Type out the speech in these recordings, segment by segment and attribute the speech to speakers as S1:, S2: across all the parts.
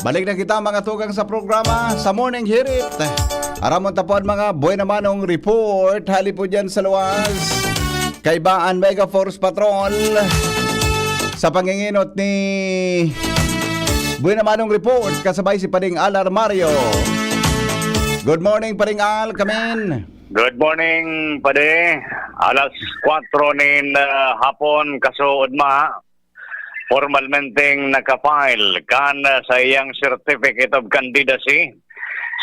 S1: Balik na kita mga tugang sa programa sa Morning Hirit. Aramon tapuan mga buhay namanong report. Hali po dyan sa luwas. Kaibaan Mega Force Patrol. Sa panginginot ni buhay namanong report. Kasabay si Pading Al Armario. Good morning Pading Al, kamin.
S2: Good morning, Pade. Alas 4 nin hapon kasuod ma. Formalmenteng nakafile kan sa iyang Certificate of Candidacy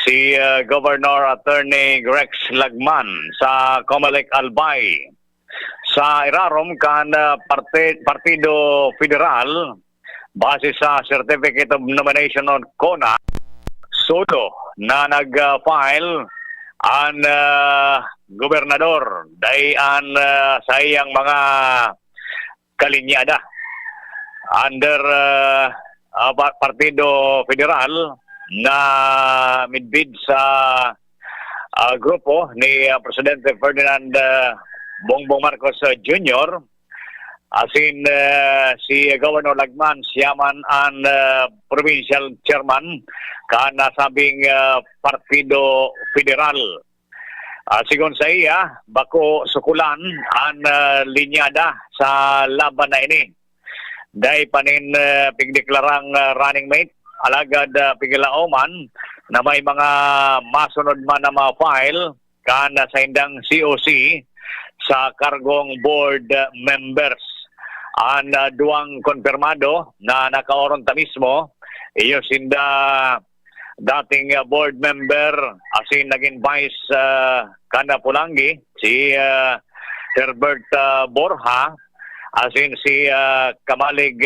S2: si Governor Attorney Rex Lagman sa Comelec Albay. Sa irarom kan Partido Federal base sa Certificate of Nomination on CONA solo na nag-file ang gobernador dayan sa iyang mga kalinyada under Partido Federal na midbid sa grupo ni Presidente Ferdinand Bongbong Marcos Jr. Asin si Governor Lagman siyaman ang provincial chairman kan nasabing Partido Federal. Sigon sa iya, bako sukulan ang linyada sa laban na ini. Dahil panin pigdeklarang running mate, alagad pigilaoman na may mga masunod man na mga file kan sa indang COC sa kargong board members. Ang duwang konfirmado na nakaoron ta mismo, iyo sinda dating board member asin naging vice Kana Pulangi, si Herbert Borja, asin si Kamalig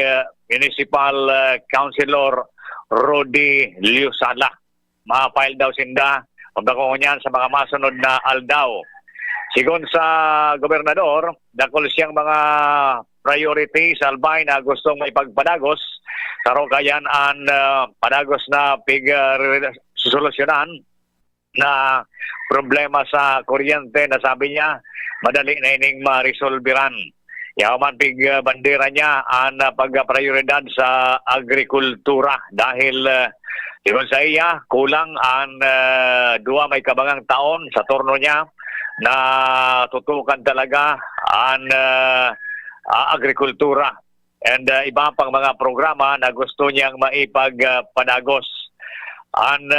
S2: Municipal Councilor Rudy Liusala. Ma-file daw sinda pagdakongan sa mga masunod na aldaw. Sigon sa gobernador, dakol siyang mga priority sa Albay na gustong maipagpadagos. Karo kayan ang padagos na susolusyonan na problema sa kuryente na sabi niya madali na ining ma-resolveran. Yaman pig bandera niya ang pagprioridad sa agrikultura dahil diba sa iya kulang ang duwa may kabangang taon sa turno niya na tutukan talaga ang agrikultura and iba pang mga programa na gusto niyang maipagpadagos. Ang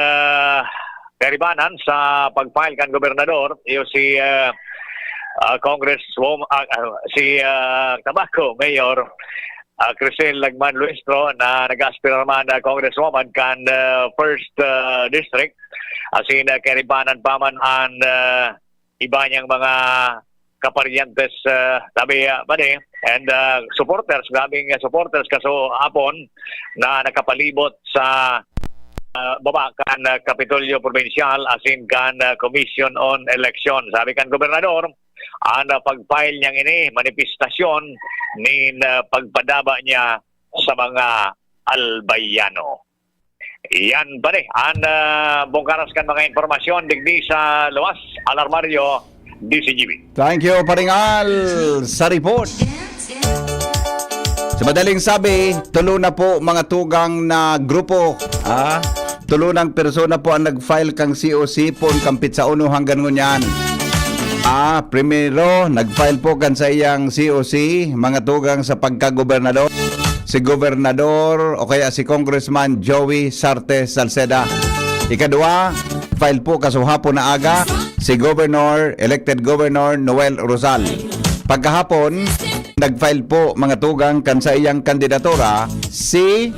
S2: karibanan sa pag-file kan gobernador iyo si Congresswoman si Tabaco Mayor Crisel Lagman Luistro na nag-aspira naman na Congresswoman kan first district asin karibanan pa man ang iba niyang mga kaparyentes tabi bade and supporters gabing supporters kaso hapon na nakapalibot sa baba kan Kapitolyo Provincial asin kan Commission on Election. Sabi kan gobernador ang pag-file niyang ini manifestasyon ni pagpadaba niya sa mga albayano. Iyan ba ang bungkaras kan mga informasyon digdi sa luwas. Al Armario, DCGB.
S1: Thank you Pading Al sa report. Sa madaling sabi, tulo na po mga tugang na grupo. Tulo ng persona po ang nag-file kang COC po kampit sa uno hanggang ngunyan. Primero, nag-file po kan sa iyang COC, mga tugang sa pagka-gobernador. Si Gobernador o kaya si Congressman Joey Sarte Salceda. Ikadua, file po kasuhapon na aga, si elected Governor Noel Rosal. Pagkahapon, nag-file po mga tugang kan sa iyang kandidatura, si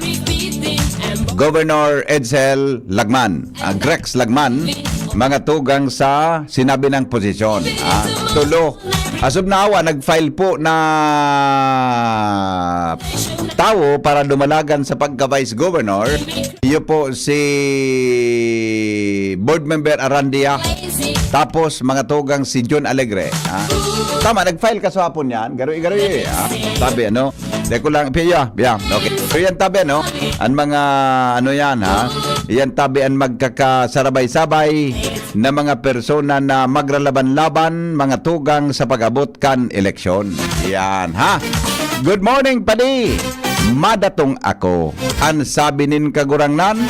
S1: Governor Edsel Lagman, Grex Lagman, mga tugang sa sinabi ng posisyon. Tulo. Asub na awa, nag-file po na tao para dumalagan sa pagka-vice governor. Iyo po si board member Arandia. Tapos mga tugang si John Alegre. Tama, nag-file ka sa hapon yan. Garoy. Sabi, ano? Deko lang, piya. Okay. So yan tabi, no? Ang mga, ano yan, Yan tabi ang magkakasarabay-sabay na mga persona na maglalaban-laban, mga tugang sa pag-abot kan eleksyon. Yan, Good morning, Padi! madatong ako. An sabi nin kagurangnan,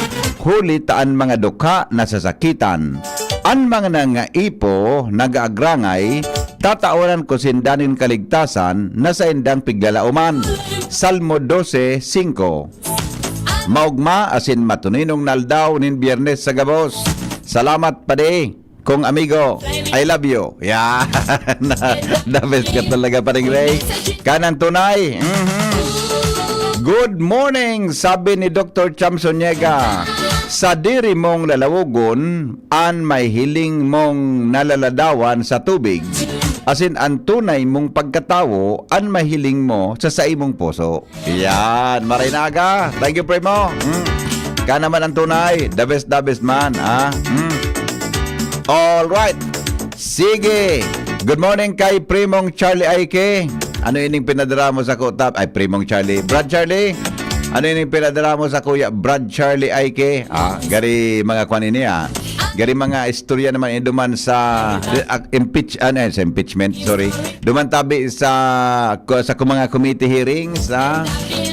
S1: huli taan mga dukha nasasakitan. An mga nangaipo, nag-aagrangay, tatawanan ko sindanin kaligtasan na sa indang piglalauman. Salmo 12:5. Maugma asin matuninong naldaw nin Biyernes sa gabos. Salamat pade, kong amigo. I love you. Yan. The best ka talaga paring Ray. Kanan tunay. Good morning, sabi ni Dr. Chamson Niega. Sa diri mong lalawugon, an may hiling mong nalaladawan sa tubig. Asin ang tunay mong pagkatawo, an mahiling mo sa imong puso. Yan, Marinaga. Thank you, Primo. Ka naman ang tunay. The best man. All right. Sige. Good morning kay Primong Charlie Aike. Ano ining pinadala mo sa kutap? Ay, Primong Charlie. Brad Charlie. Ano ining pinadala mo sa kuya Brad Charlie Aike? Gari mga kwan ini Gari mga istorya naman duman sa impeachment, sorry. Duman tabi sa mga committee hearings,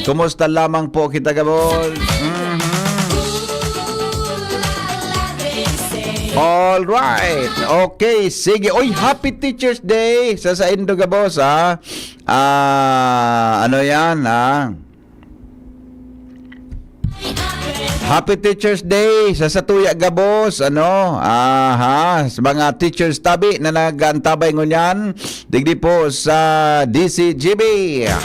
S1: kumusta lamang po kita gabol? All right. Okay, sige. Oy, Happy Teachers Day sa Indoga boss, ano yan, Happy Teachers Day sa Satuya Gabos, sa mga teachers tabi na nagantabay ngunyan, digdi po sa DCGB.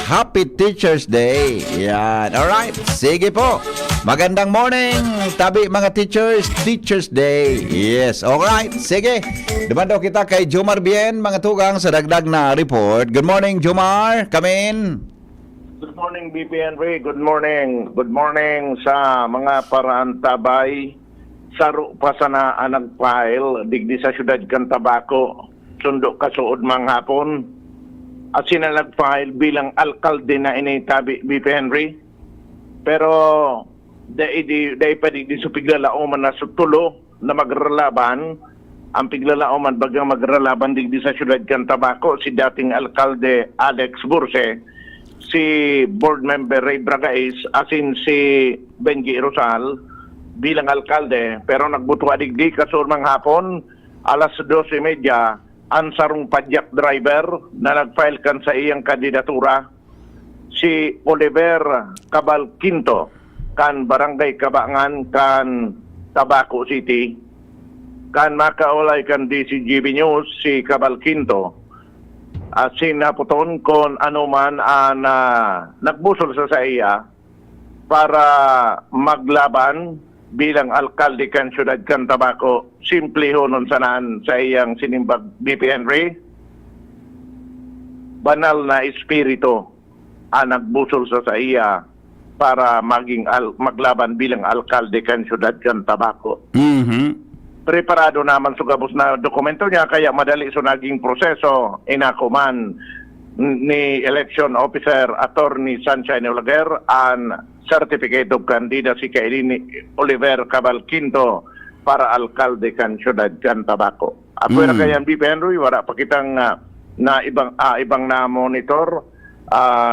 S1: Happy Teachers Day. Yan. Alright. Sige po. Magandang morning, tabi mga teachers. Teachers Day. Yes. Alright. Sige. Dumando kita kay Jomar Bien, mga tugang sa dagdag na report. Good morning, Jomar. Come in.
S3: Good morning, BP Henry. Good morning. Good morning sa mga paraan tabay. Saro pa sana nag-file digdi sa syudad kan Tabaco. Sundo kasuod mang hapon. At sina nag-file bilang alkalde na initabi, BP Henry. Pero dahil pa di sa piglalauman na sutulo na magralaban. Ang piglalauman bagang magralaban digdi sa syudad kan Tabaco si dating alkalde Alex Burse, si board member Ray Bragais, asin si Benji Rosal bilang alkalde, pero nagbutuha digdi kasurmang hapon alas 12:30 ang sarong padyak driver na nag-file kan sa iyang kandidatura, si Oliver Cabal Quinto kan Barangay Kabangan kan Tabaco City, kan makaulay kan DCGB News si Cabal Quinto. Sinaputon kung ano man ang nagbusol sa iya para maglaban bilang alkalde kan syudad kan Tabaco. Simple ho nun sanaan sa iyang sinimbag, BP Henry. Banal na espiritu ang nagbusol sa iya para maglaban bilang alkalde kan syudad kan Tabaco. Preparado naman sa gabos na dokumento niya, kaya madali so naging proseso. Inakuman ni election officer Attorney Sunshine Olaguer ang certificate of candidacy kay Oliver Cabal Quinto para alkalde kan syudad kan Tabaco. Apwera kayan BP Henry, wala pa kitang na ibang na monitor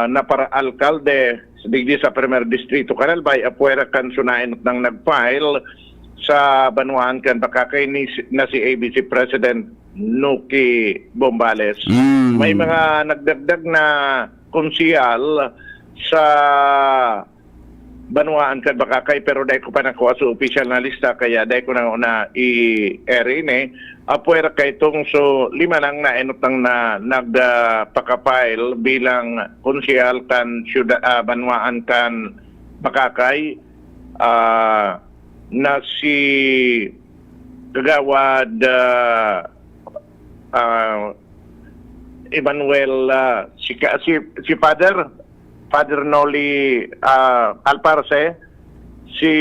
S3: na para alkalde digdi sa Premier Distrito Canalbay. Apwera kan sunain ng nag-file sa Banuan kan Bakakay na si ABC President Nuki Bombales. May mga nagdagdag na konsihal sa Banuan kan Bakakay, pero dahil ko pa nakuha sa official na lista, kaya dahil ko na i-erin apwera kay itong so 5 lang na enotang na nagpakapile bilang konsihal kan Banuan kan Bakakay, na si Kagawad Emmanuel, si Father Noli Alparse, si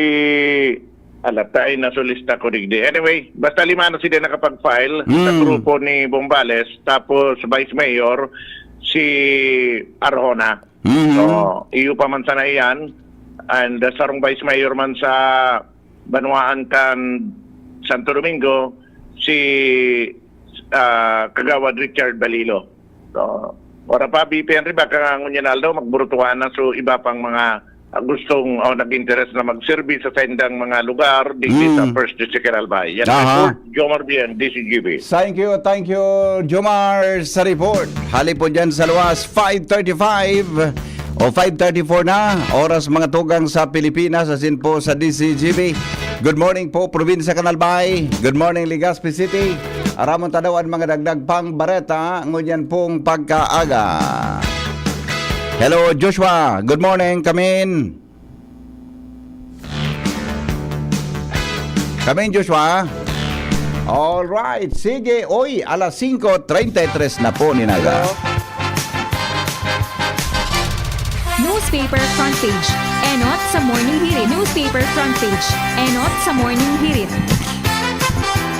S3: alatay na solista ko digdi. Anyway, basta 5 na sila nakapag-file sa grupo ni Bombales, tapos Vice Mayor si Arjona. So, iyo pa man sana iyan, and sarong Vice Mayor man sa Banuan kan Santo Domingo, si Kagawad Richard Balilo. So, Ora pa, BP Henry, baka ngunyanaldo, magburutuhan na so iba pang mga gustong nag-interest na mag-service sa sendang mga lugar dito sa First District Albay. Yan ang
S1: Aha.
S3: report, Jomar Bien, DCGB.
S1: Thank you, Jomar, sa report. Hali po dyan sa luwas, 5:35 o 5:34 na, oras mga tugang sa Pilipinas, asin po sa DCGB. Good morning po, Probinsya Canalbay. Good morning, Legazpi City. Aramon tadawan mga dagdag pang bareta, ngunyan pong pagkaaga. Hello, Joshua. Good morning, come in. Come in, Joshua. All right, sige. Oy, alas 5:33 na po, Ninaga.
S4: Newspaper front page. Enot sa morning hirit. Newspaper front page. Enot sa morning hirit.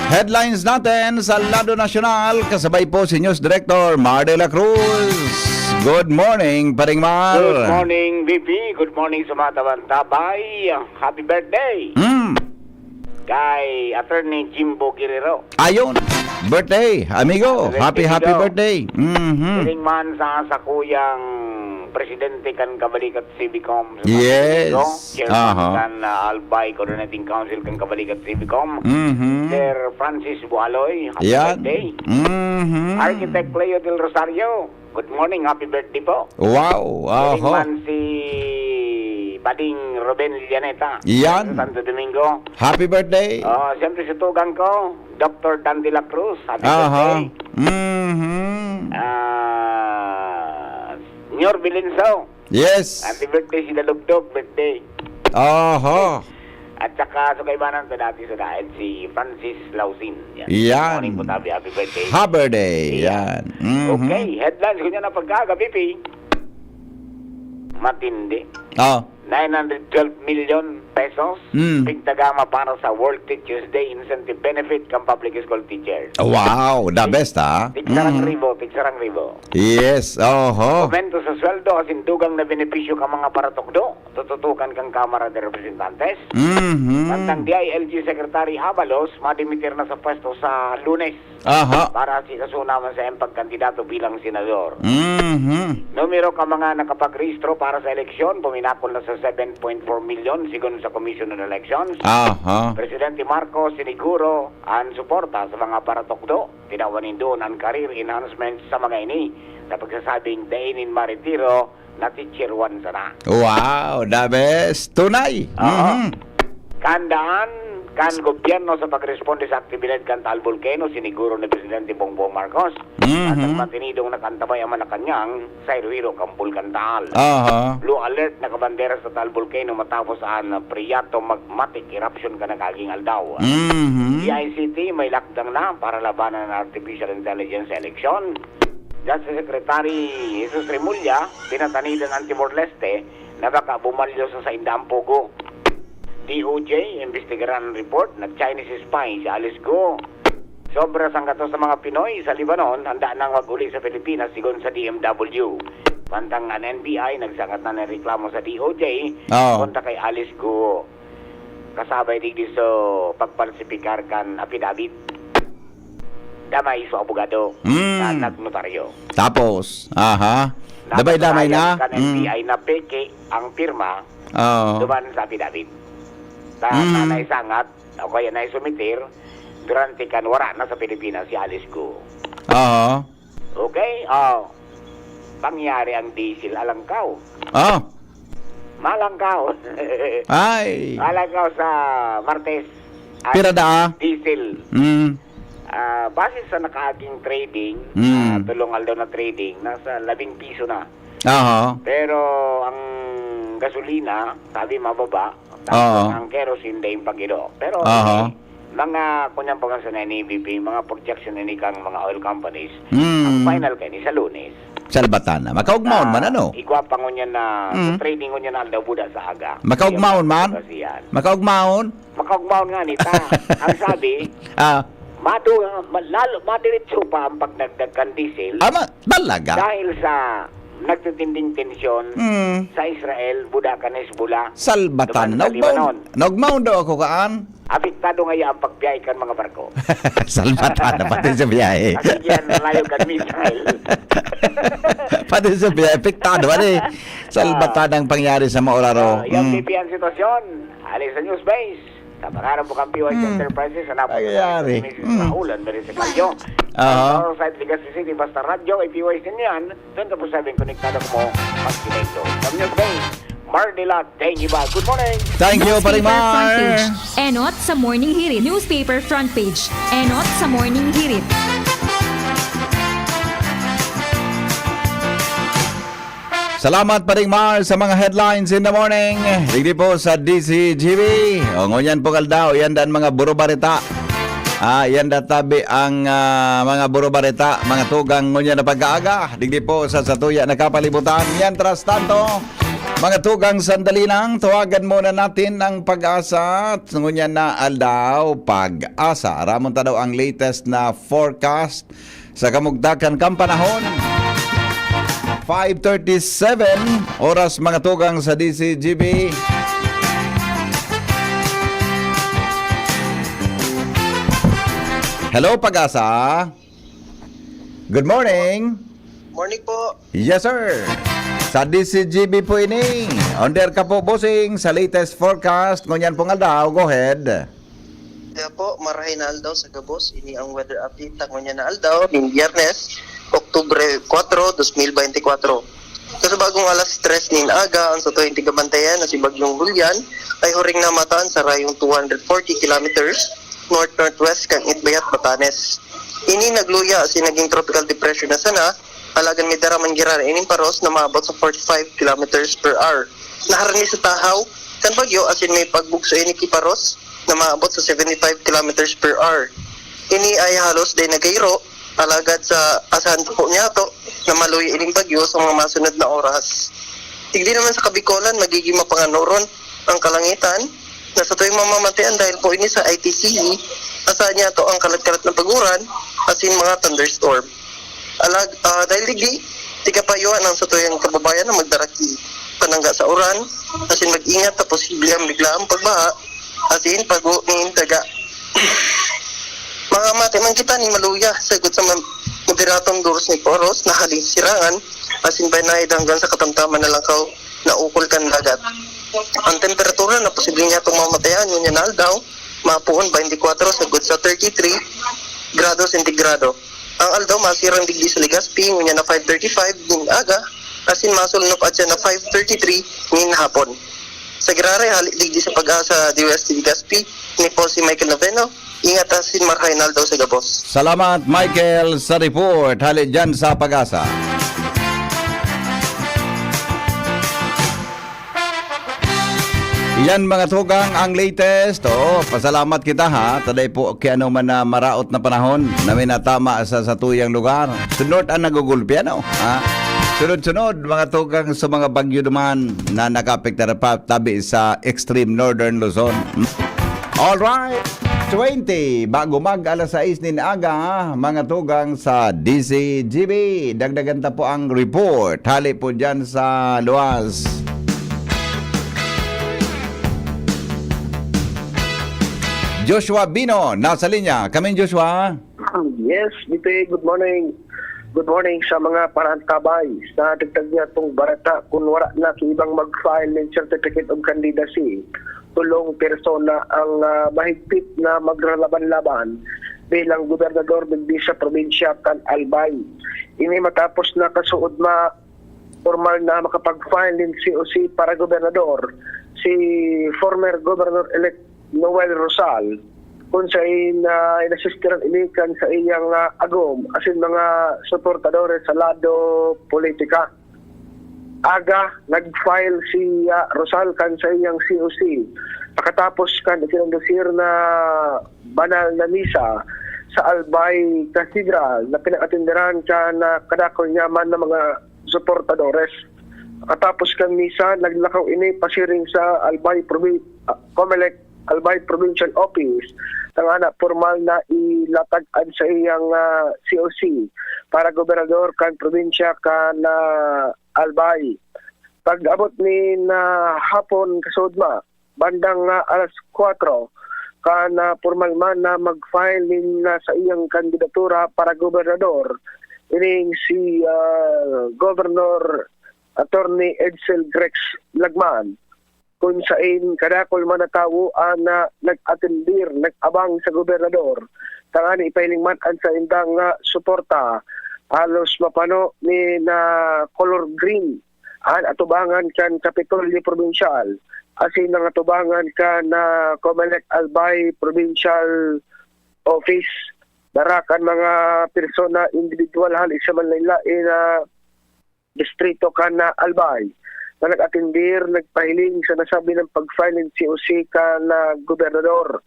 S1: Headlines natin sa Lado Nacional. Kasabay po si News Director Mar de la Cruz. Good morning, Paring Mar.
S5: Good morning, VP. Good morning sa mga tabay. Happy birthday kay Attorney Jimbo Guerrero.
S1: Ayun. Birthday, amigo. Happy birthday.
S5: Siling man sa sakuyang presidente kan Kabalikat Civicom.
S1: Yes.
S5: Chairman kan Albay Coordinating Council kan Kabalikat Civicom. Sir Francis Bualoy. Happy birthday. Architect Leo Del Rosario. Good morning, happy birthday po.
S1: Wow.
S5: Siling man si Bading Ruben Lillaneta.
S1: Yan.
S5: Sa Santo Domingo.
S1: Happy birthday.
S5: Siyempre si tugang ko, Dr. Dan de la Cruz. Happy birthday. Senyor Bilinso.
S1: Yes.
S5: Happy birthday si Dalugdog, birthday. At saka sa kaibanan ko dati sa dahil si Francis Lausin.
S1: Yan.
S5: Morning po tabi, happy birthday.
S1: Happy birthday. Yan.
S5: Okay, headlines ko niya na pagkaga, BP. Matindi. 912 million pesos. Pigtagama para sa World Teachers Day Incentive Benefit kang public school teachers.
S1: Wow, the best
S5: Tigsarang ribo.
S1: Yes,
S5: Aumento sa sweldo asin dugang na benepisyo ka mga paratokdo. Tututukan kang Kamara de Representantes. Mantang DILG Secretary Abalos, madimitir na sa pwesto sa Lunes. Para si kasunaman sa pagkandidato bilang senador. Numero ka mga nakapagrehistro para sa eleksyon, puminakol na sa 7.4 million sigon sa Commission on Elections. Presidente Marcos siniguro ang suporta sa mga paratokdo. Tinawanin doon ang career enhancement sa mga ini na pagsasabing dainin maritiro na teacher 1 sana.
S1: Wow, the best. Tunay.
S5: Kandaan kan gobyerno sa pagresponde sa aktibidad kan Taal Volcano siniguro ni Presidente Bongbong Marcos at ang matinidong nakantabay ang Malacanang sa Iloilo Kampul kan Taal. Blue alert na kabandera sa Taal Volcano matapos ang Priyato magmatic eruption ka nagaging aldaw. DICT may lakdang na para labanan ng artificial intelligence sa eleksyon. Justice Secretary Jesus Remulla pinatanidan ang Timor-Leste na baka bumalyo sa Saindang Pogo. DOJ, investigaran report na Chinese spy si Alice Go. Sobra sang gato sa mga Pinoy sa Lebanon, handa nang mag-uli sa Pilipinas sigon sa DMW. Mantang ang NBI, nagsangat na ng reklamo sa DOJ kontra kay Alice Go. Kasabay digdi so pagparsipikar kan apidabit. Damay sa abogado na nagnotaryo.
S1: Tapos, damay na.
S5: Kan NBI na peke ang pirma duman sa apidabit. Na naisangat o kaya naisumitir durante kan wara na sa Pilipinas si Alice Go. Okay? Pangyari ang diesel alangkaw. Malangkaw.
S1: Ay.
S5: Malangkaw sa Martes.
S1: Pirada.
S5: Diesel. Base sa nakaaging trading, tulungal daw na trading, nasa 10 piso na. Pero ang gasolina, sabi mababa. Ang kerosene day yung pagiro. Pero mga kunyang pangasan na ni BP, mga projection na ni kang mga oil companies, ang final kayo ni sa Lunes.
S1: Salbatana. Makaugmaon man ano?
S5: Igwapang ko niya na sa trading ko niya na aldaw buda sa aga.
S1: Makaugmaon man? Makaugmaon?
S5: Makaugmaon nga nita. Ang sabi, madiretso pa ang pagdagdag kan diesel.
S1: Talaga?
S5: Dahil sa nagtitinding tensyon sa Israel, buda kan Hezbollah.
S1: Salbatan.
S5: Sa Lebanon.
S1: Nagmaon daw ako kaan.
S5: apektado ngayon ang pagbiyahe kan mga barko.
S1: Salbatan na pati sa biyahe.
S5: Kasi yan, nalayo kan missile.
S1: Pati sa biyahe, epektado. Ano eh? Salbatan ang pangyari sa Mauraro.
S5: Yung BP ang sitwasyon, alis sa news base. Kapakaran po kang PYC Enterprises sa napos
S1: Ayari.
S5: sa ulan, meron sa kalyo. Ang site Legazpi City, basta radyo, ay PYC niyan, doon ka po sabing konektado mo mag-kinecto. Sa news base, Mardila, thank you ba? Good morning!
S1: Thank you,
S4: Newspaper front
S1: Parimar.
S4: page. Enot sa morning hirit. Newspaper front page. Enot sa morning hirit.
S1: Salamat Parimar sa mga headlines in the morning. Digdi po sa DCGB. O ngunyan po kaldaw, yan dan mga buro barita. Yan databi ang mga buro barita, mga tugang ngunyan na pag-aaga. Digdi po sa satuya na kapalibutan. Yan tras tanto. Mga tugang sandali lang, tawagan muna natin ang pag-asa at ngunyan na aldaw pag-asa. Ramon ta daw ang latest na forecast sa kamugdakan kang panahon. 5:37 oras mga tugang sa DCGB. Hello pag-asa. Good morning.
S6: Morning po.
S1: Yes sir. Sa DCGB po ini. Under ka po bossing sa latest forecast. Ngunyan pong aldaw. Go ahead.
S6: Kaya po, marahay na aldaw sa Gabos. Ini ang weather update ng na aldaw ng Biyernes, Oktubre 4, 2024. Kasi bagong alas 3 nin aga, ang sa 20 kabantayan na si Bagyong Julian ay huring namataan sa rayong 240 kilometers north-northwest kang Itbayat, Batanes. Ini nagluya si naging tropical depression na sana, halagan may daraman giran ining paros na maabot sa 45 kilometers per hour. Naharani sa tahaw, kan bagyo asin may pagbugso ini kiparos na maabot sa 75 kilometers per hour. Ini ay halos day nagayro, alagad sa asahan po niya to na maluwi ining bagyo sa mga masunod na oras. Tigdi naman sa Kabikolan, magiging mapanganoron ang kalangitan na sa tuwing mamamatayan dahil po ini sa ITCE, asahan niya to ang kalat-kalat na paguran asin mga thunderstorm. Dahil digdi, tikapayuan ang sa tuwing kababayan na magdaraki panangga sa uran, asin mag-ingat na posible ang biglaang pagbaha, asin pag-uingin taga. Mga mati man kita ni maluya, sagot sa moderatong duros ni Poros na haling sirangan, asin banayad hanggang sa katamtaman na langkaw na ukol kan dagat. Ang temperatura na posible niya itong mamatayan, yun yan aldaw, mapuon 24 sagot sa 33 grado sentigrado. Ang aldaw masirang digdi sa Legazpi, ngunyan na 5:35 din aga, asin masulunok at siya na 5:33 ngin hapon. Sa Girare, halik digdi sa pag-asa DOST Legazpi, ni po si Michael Noveno, ingat asin marhay na aldaw sa Gabos.
S1: Salamat Michael sa report. Hali dyan sa pag-asa. Yan mga tugang ang latest. Pasalamat kita ha. Taday po kaya ano man na maraot na panahon na may natama sa satuyang lugar. Sunod ang nagugulpi ano. Ha? Sunod-sunod mga tugang sa mga bagyo naman na nakapekta na pa tabi sa extreme northern Luzon. Alright. 20 bago mag alas 6 din aga mga tugang sa DCGB. Dagdagan ta po ang report. Hali po dyan sa luwas. Joshua Bino, nasa linya. Kaming Joshua.
S7: Yes, Bipe, good morning. Good morning sa mga parantabay sa dagdag niya itong barata kung wala na ibang mag-file ng Certificate of Candidacy. Tulong persona ang mahigpit na maglalaban-laban bilang gobernador ng sa probinsya kan Albay. Ini matapos na kasuod formal na makapag-file ng COC para gobernador si former Governor-elect Noel Rosal kung sa inasistiran ilikan sa iyang agom asin mga suportadores sa lado politika. Aga nag-file si Rosal kan sa iyang COC pagkatapos kan ikinandusir na banal na misa sa Albay Cathedral na pinakatindiran kan kadako nyaman ng mga suportadores. Pagkatapos kan misa naglakaw ini pasiring sa Albay Comelec Albay Provincial Office ang anak formal na ilatag-an sa iyang COC para gobernador kan probinsya kan Albay. Pag-abot ni hapon kasudma bandang alas 4 kana formal man na mag-file na sa iyang kandidatura para gobernador ining si Governor Attorney Edsel Grex Lagman kung sain kadakol man na tawo na nag-atendir, nag-abang sa gobernador tangani ipahiling man an sa indang suporta halos mapano ni na color green an atubangan kan Kapitolyo Provincial asin nang atubangan ka na Comelec Albay Provincial Office darakan mga persona individual hal isa man lain na distrito ka na Albay na nag-atendir, nagpahiling sa nasabi ng pag-file ng COC ka na gobernador.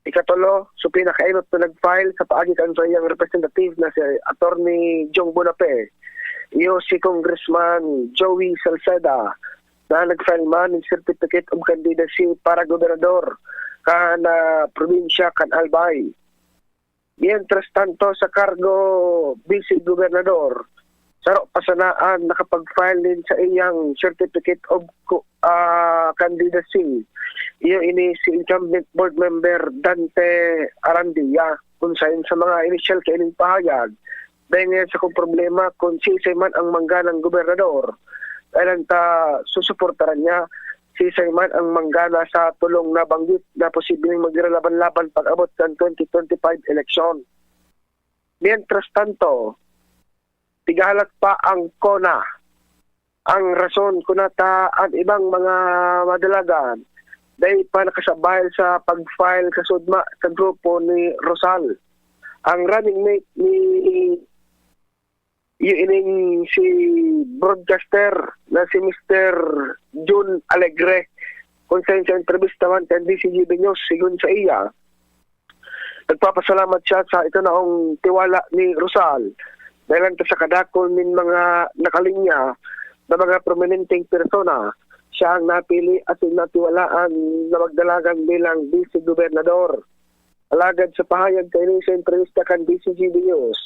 S7: Ikatulo, so pinakainot na nag-file sa paagitan sa iyang representative na si Attorney Jong Bonape. Iyo si Congressman Joey Salceda na nag-file man ng Certificate of Candidacy para gobernador ka na probinsya kan Albay. Mientras tanto sa cargo vice gobernador, saro pasanaan nakapag-file din sa iyang Certificate of Candidacy. Iyo ini si incumbent board member Dante Arandia kung saan sa mga initial kaining pahayag dahil sa kung problema kung sisay man ang mangganang gobernador dahil susuportaran niya sisay man ang manggana sa tulong na banggit na posibleng maglalaban-laban pag-abot ng 2025 election. Mientras tanto, tigalat pa ang CONA. Ang rason kunata ang ibang mga madalagan dahil pa nakasabay sa pag-file kasudma sa grupo ni Rosal. Ang running mate ni ining si broadcaster na si Mr. June Alegre kung sa entrevista man sa DCGB News sigun sa iya. Nagpapasalamat siya sa ito naong tiwala ni Rosal dahil sa kadakol min mga nakalinya na mga prominenteng persona siya ang napili at natiwalaan na magdalagan bilang vice-gobernador. Alagad sa pahayag kayo sa entrevista kan DCGB News,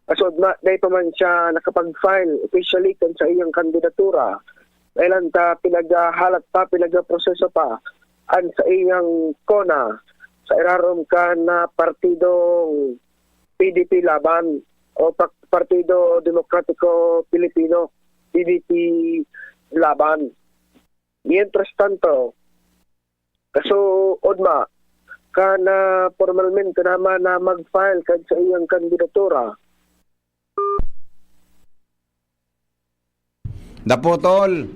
S7: asod na dahil pa man siya nakapag-file officially kan sa iyang kandidatura dahil pinaghahalat pa, pinagproseso pa an sa iyang CONA sa irarom ka na partidong PDP Laban o Partido Demokratiko Pilipino PDP Laban. Mientras tanto, kaso Odma, ka na formalmente naman na mag-file ka sa iyang kandidatura.
S1: Naputol.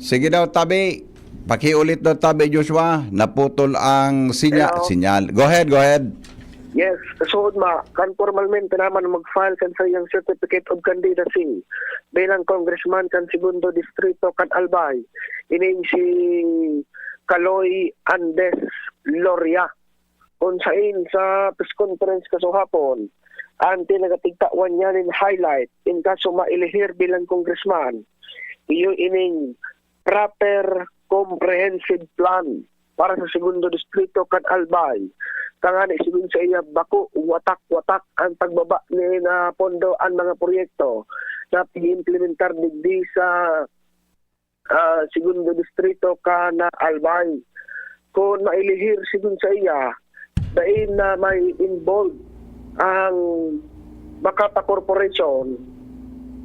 S1: Sige daw tabi. Pakiulit daw tabi Joshua. Naputol ang sinyal. Go ahead.
S7: Yes, kaso Odma, kan formalmente naman mag-file kan sa iyang Certificate of Candidacy bilang congressman kan Segundo Distrito kan Albay. Ining si Kaloy Andes Loria. Kung sain sa press conference kaso hapon, ang tinaгаtigtawan niya nin highlight in kaso mailihir bilang congressman, iyo ining proper comprehensive plan para sa Segundo Distrito kan Albay. Tangani sigun sa iya bako watak-watak ang pagbaba ni na pondo ang mga proyekto na pag-implementar digdi sa Segundo Distrito ka na Albay. Kung mailihir sigun sa iya dahil na may involved ang Makata Corporation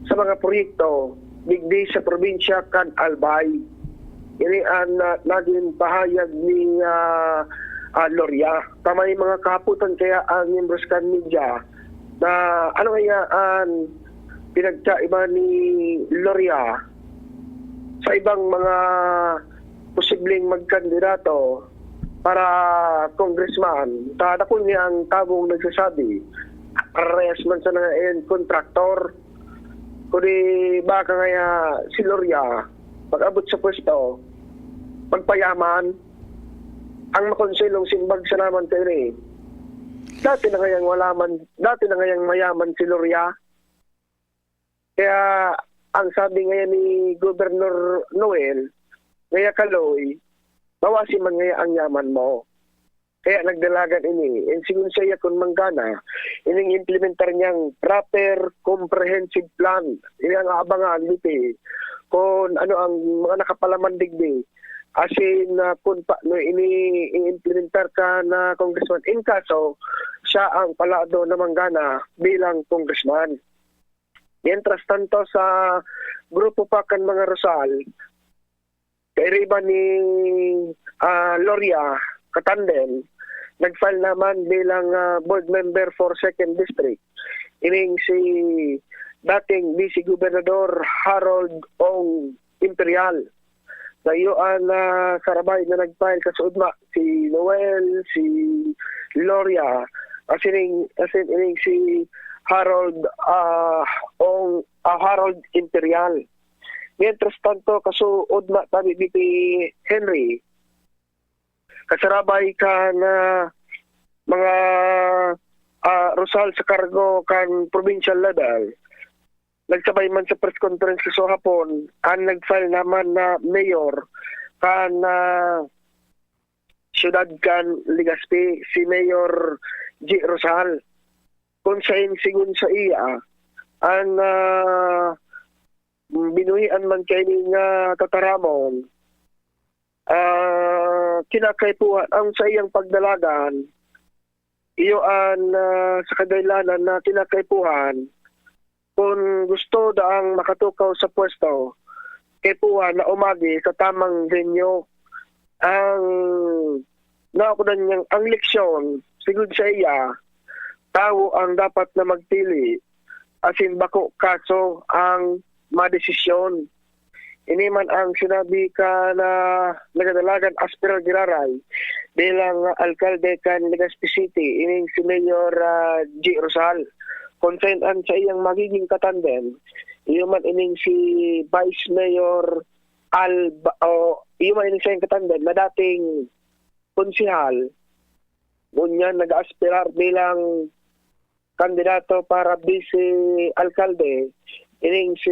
S7: sa mga proyekto digdi sa probinsya kan Albay. Ini ang naging pahayag ni Loria. Tama yung mga kaputan kaya ang members kan media na ano kaya ang pinagkaiba ni Loria sa ibang mga posibleng magkandidato para congressman. Tadakon niya ang tabong nagsasabi parehas man sa mga contractor kundi baka kaya si Loria pag-abot sa pwesto pagpayaman ang makonsilong simbag sa naman tayo eh. Dati na ngayang mayaman si Loria. Kaya ang sabi ngayon ni Governor Noel, ngaya Kaloy, bawasi man ngaya ang yaman mo. Kaya nagdalagan ini. And sigun sa iya kung manggana, ining implementar niyang proper comprehensive plan. Ini ang abangan dito kung ano ang mga nakapalaman digdi as in kung no ini-implementar ka na congressman in kaso siya ang palado na manggana bilang congressman. Mientras tanto sa grupo pa kan mga Rosal, kairiba ni Loria Katanden, nag-file naman bilang board member for 2nd District. Ining si dating Vice Gobernador Harold Ong Imperial. Na iyoan karabay na nag-file sa Udma, si Noel, si Loria, ining si Harold Harold Imperial. Mientras tanto kaso Udma tabi BP Henry kasarabay kan mga Rosal sa kargo kan provincial level. Nagsabay man sa press conference sa hapon, ang nag-file naman na mayor kan siyudad kan Legazpi, si Mayor G. Rosal. Kung sigun sa iya, ang binuhian man kay nga Tataramon, kinakaipuhan ang sa iyang pagdalagan, iyo ang sa kadailanan na kinakaipuhan, kung gusto daang makatukaw sa pwesto, kaipuhan na umagi sa tamang venue. Ang nakunan niyang ang leksyon, sigud sa iya, tao ang dapat na magpili, asin bako kaso ang madesisyon. Ini man ang sinabi ka na nagadalagan Aspiral Giraray bilang alkalde kan Legazpi City, ining si Mayor G. Rosal. Konsentan sa iyang magiging katandem, iyo man ining si Vice Mayor iyo man ining sa iyang katandem na dating konsihal, ngunyan nag-aspirar bilang kandidato para vice-alkalde, ining si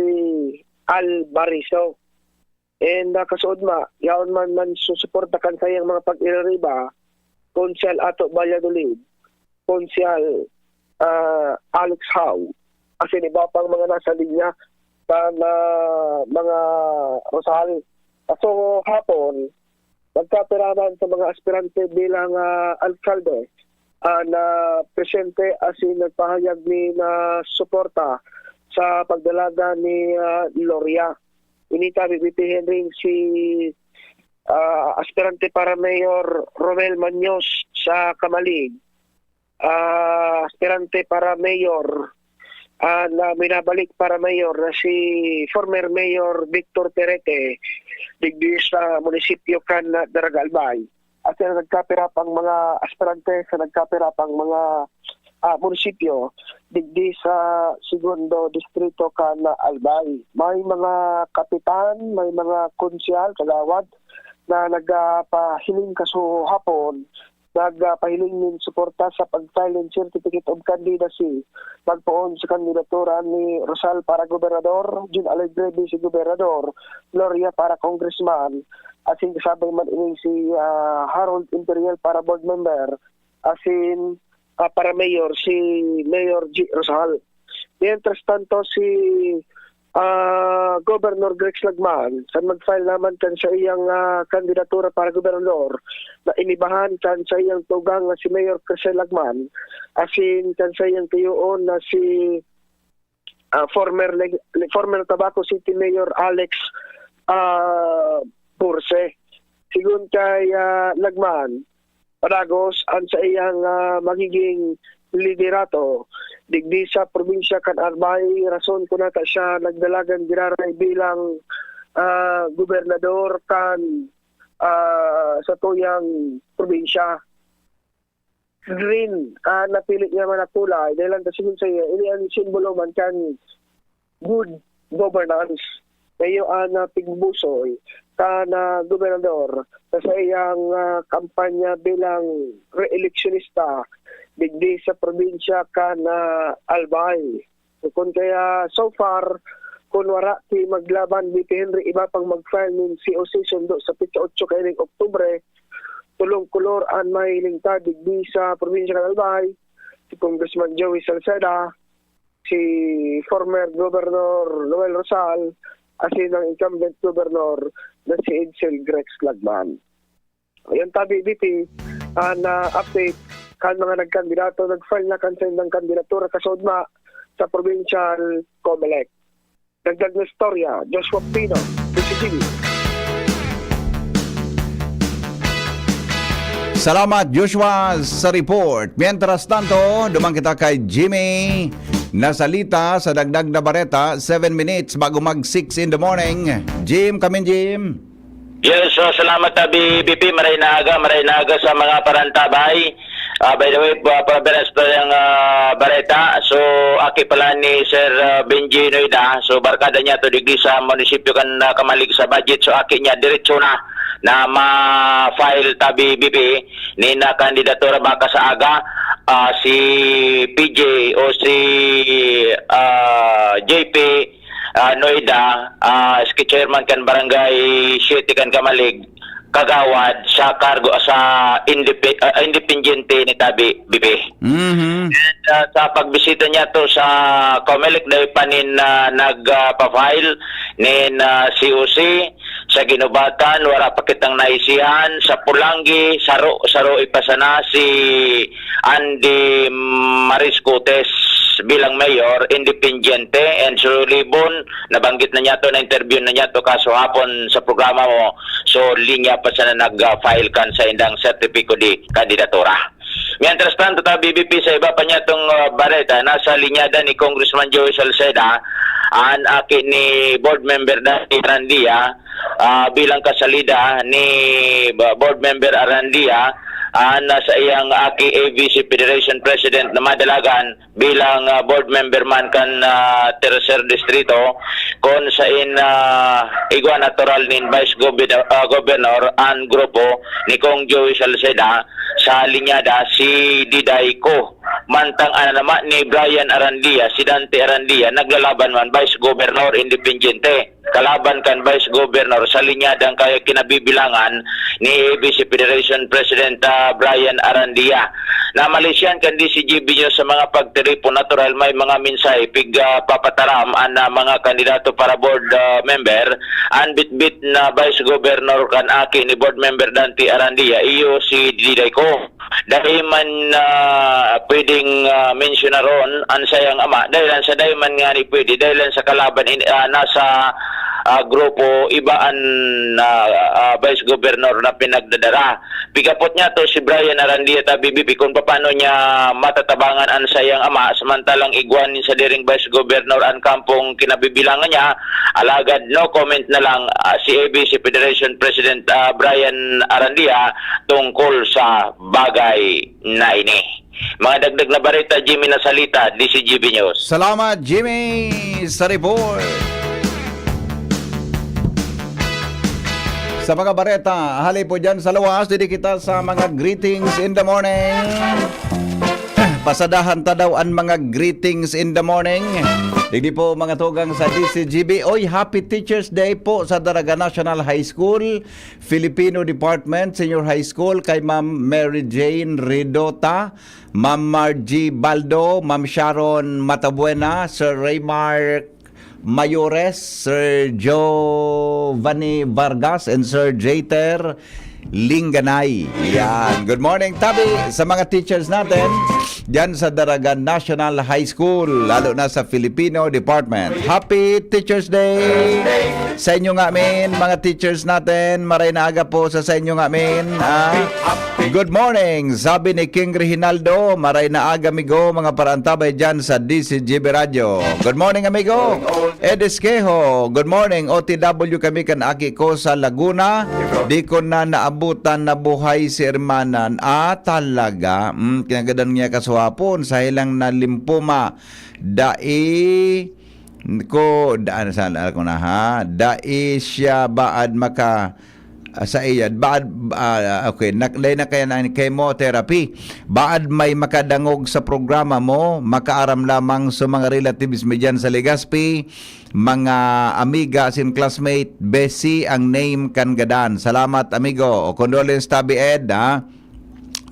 S7: Al Bariso. And kasuod yaon man susuportakan sa iyang mga pag-irariba, Konsyal Ato Valladolid, Konsyal Alex Howe, kasi iba pang mga nasa linya na mga Rosal. So hapon, nagkapiraman sa mga aspirante bilang alkalde na presente asin nagpahayag ni na suporta sa pagdalaga ni Loria. Inita bibitihin rin si aspirante para Mayor Romel Maños sa Kamalig. Aspirante para mayor na minabalik para mayor na si former Mayor Victor Terete digdi sa munisipyo kan Daragalbay. At nagkapirapang mga aspirante sa nagkapirapang mga munisipyo digdi sa segundo distrito kan Albay. May mga kapitan, may mga konsyal, kagawad na nagpahiling kaso hapon, nagpahiling ng suporta sa pag-file ng Certificate of Candidacy magpoon sa kandidatura ni Rosal para gobernador, Jun Alegre si gobernador, Gloria para congressman, asin kasabay man ini si Harold Imperial para board member, asin para mayor si Mayor G. Rosal. Mientras tanto si Governor Grex Lagman sa mag-file naman kan sa iyang kandidatura para gobernador na inibahan kan sa iyang tugang na si Mayor Cresel Lagman, asin kan sa iyang tiyoon na si former Tabaco City Mayor Alex Burse. Sigun kay Lagman, Paragos ang sa iyang magiging liderato digdi sa probinsya kan Albay, rason ko nata siya nagdalagan giraray bilang gobernador kan sa tuyang probinsya. Green napili niya man na kulay dahil ang kasigin sa iya ini ang simbolo man kan good governance. Kayo ang pigbusoy na gobernador sa iyang kampanya bilang re-electionista digdi sa probinsya kan Albay. Kung kaya so far, kung wala ti maglaban ni Henry, iba pang mag-file ng COC sundo sa 8 kaining Oktubre, tulong kulor ang mahiling ta digdi sa probinsya kan Albay, si Congressman Joey Salceda, si former Governor Noel Rosal, asin ang incumbent Governor na si Edsel Grex Lagman. Ayan tabi BP na update kan mga nagkandidato nag-file na kansen ng kandidatura kasudma sa provincial COMELEC. Dagdag na storya, Joshua Pino, PCTV.
S1: Salamat Joshua sa report. Mientras tanto, dumang kita kay Jimmy Nasalita sa dagdag na bareta, 7 minutes bago mag 6 in the morning. Jim, come in Jim.
S8: Yes, so salamat BP, maray na aga sa mga parantabay. By the way, paberes pa yung bareta. So, aki pala ni Sir Benji Noida. So, barkada niya to digdi sa munisipyo kan kamalig sa budget. So, aki niya diretso na ma-file tabi BP ni na kandidatura baka sa aga. Si PJ o si JP Noida, chairman kan barangay City kan Kamalig, kagawad sa kargo sa independiente ni tabi BP. And sa pagbisita niya to sa Comelec dahil panin nagpa-file nin COC sa Ginubatan, wala pa kitang naisihan sa Pulangi, saro ipasana si Andy Mariscotes bilang mayor, independiente, and so Libon, nabanggit na niya to, na-interview na niya to kaso hapon sa programa mo, so linya pa siya na nag-file kan sa indang sertipiko di kandidatura. Mientras tanto, BBP sa iba pa niya itong bareta, nasa linyada ni Congressman Joey Salceda, ang aki ni board member na Arandia, bilang kasalida ni board member Arandia, nasa iyang aki ABC Federation President na madalagan bilang board member man kan Tercer Distrito kon sa igwa natural nin Vice Governor ang grupo ni Kong Joey Salceda sa linyada si Diday Ko mantang naman ni Brian Arandia, si Dante Arandia naglalaban man Vice Governor Independiente kalaban kan Vice Governor sa linyadang kaya kinabibilangan ni ABC Federation President Brian Arandia. Na Malaysian kan DCGB nyo sa mga pagtelepo natural may mga minsay pig papataram ang mga kandidato para board member ang bitbit na Vice Governor kan aki ni board member Dante Arandia iyo si Diday Ko. Dahil man pwedeng mention na ron ang sayang ama dahil sa dahil man nga ni pwede dahil sa kalaban nasa grupo ibaan Vice Governor na pinagdadara. Pigapot niya to si Brian Arandia tabi-bibi kung paano niya matatabangan ang sayang ama samantalang iguanin sa diring Vice Governor ang kampong kinabibilangan niya. Alagad no comment na lang si ABC Federation President Brian Arandia tungkol sa bagay na ini. Mga dagdag na bareta, Jimmy Nasalita, DCGB News.
S1: Salamat Jimmy sa report. Sa mga bareta, hali po dyan sa lawas, didi kita sa mga greetings in the morning. Pasadahan ta daw ang mga greetings in the morning. Didi po mga tugang sa DCGB. Oy, Happy Teachers Day po sa Daraga National High School, Filipino Department, Senior High School, kay Ma'am Mary Jane Redota, Ma'am Margie Baldo, Ma'am Sharon Matabuena, Sir Raymar Mayores, Sir Giovanni Vargas, and Sir Jeter Linganay. Yan. Good morning, Tabi, sa mga teachers natin dyan sa Daraga National High School, lalo na sa Filipino Department. Happy Teachers Day sa inyo nga amin, mga teachers natin. Maray na aga po sa inyo nga amin. Good morning, sabi ni King Reginaldo. Maray na aga, amigo, mga parantabay dyan sa DCGB Radio. Good morning, amigo. Edisquejo, good morning. OTW kami kan aki ko sa Laguna. Di ko na naabutan na buhay si Hermanan. Talaga. Kinagadan niya kaswapon sa ilang na limpuma. Dai siya baad maka sa iyad baad okay naklay na kaya na chemotherapy baad may makadangog sa programa mo makaaram lamang sa mga relatives mo dyan sa Legazpi mga amiga sin classmate Bessie ang name kan gadan. Salamat amigo o condolence Tabi Ed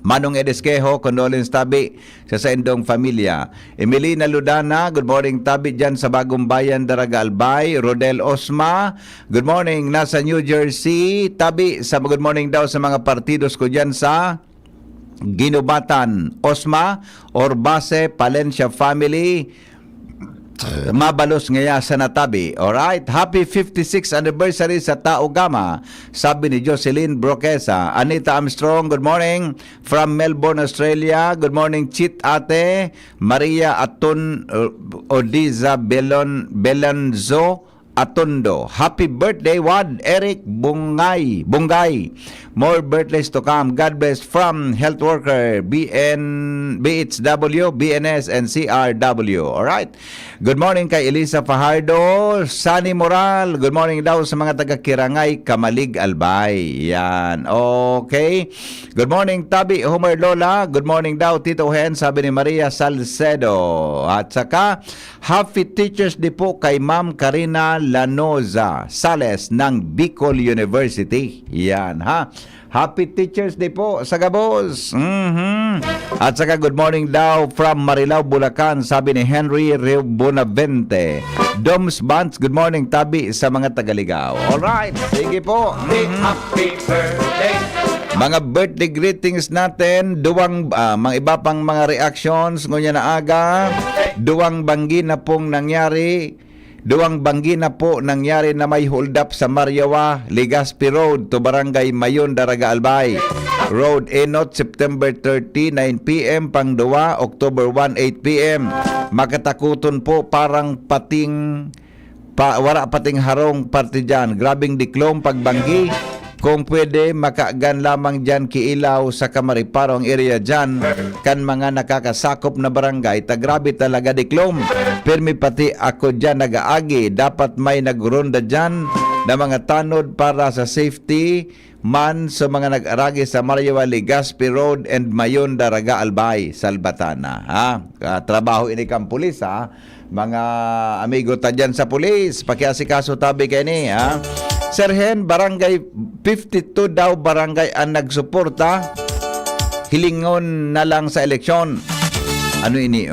S1: Manong Edesquejo, condolence tabi sa indong familia. Emelina Ludana, good morning tabi dyan sa Bagong Bayan, Daraga Albay. Rodel Osma, good morning, nasa New Jersey. Tabi sa good morning daw sa mga partidos ko dyan sa Ginubatan. Osma, Orbase, Palencia family. Mabalos ngaya sa natabi. Alright, happy 56th anniversary sa Tao Gama, sabi ni Jocelyn Broquesa. Anita Armstrong, good morning from Melbourne, Australia. Good morning, Chit Ate. Maria Atun Odiza Belonzo Atondo. Happy birthday, Wad Eric Bungay. More birthdays to come. God bless from health worker BHW, BNS, and CRW. Alright. Good morning kay Elisa Fajardo. Sunny Moral. Good morning daw sa mga taga-Kirangay, Kamalig, Albay. Yan. Okay. Good morning, Tabi Homer Lola. Good morning daw, Tito Hen, sabi ni Maria Salcedo. At saka, Happy Teachers Day po kay Ma'am Karina Lanoza Sales ng Bicol University. Yan, ha? Happy Teachers Day po sa Gabos. At saka good morning daw from Marilao, Bulacan, sabi ni Henry Rio Bonavente. Doms Bants, good morning tabi sa mga Tagaligaw. Alright, sige po. Happy birthday. Mga birthday greetings natin, mga iba pang mga reactions ngunya na aga. Duwang banggi na pong nangyari na may hold up sa Mariawa, Legazpi Road to Barangay Mayon, Daraga Albay. Road Enot, September 30, 9 p.m. Pangduwa, October 1, 8 p.m. Makatakuton po parang wala pating harong parte dyan. Grabing diklong pagbanggi. Kung pwede, makaagan lamang dyan kiilaw sa Kamariparong area dyan kan mga nakakasakop na barangay. Tagrabe talaga diklom. Permi pati ako dyan nagaagi. Dapat may nagronda dyan na mga tanod para sa safety man sa mga nag-aragi sa Mariawa, Legazpi Road and Mayon, Daraga Albay, Salbatana. Trabaho ini kang pulis, ha? Mga amigo ta dyan sa pulis, pakiasikaso tabi kayo ni, ha? Sir Hen, barangay 52 daw barangay ang nagsuporta. Hilingon na lang sa eleksyon. Ano ini,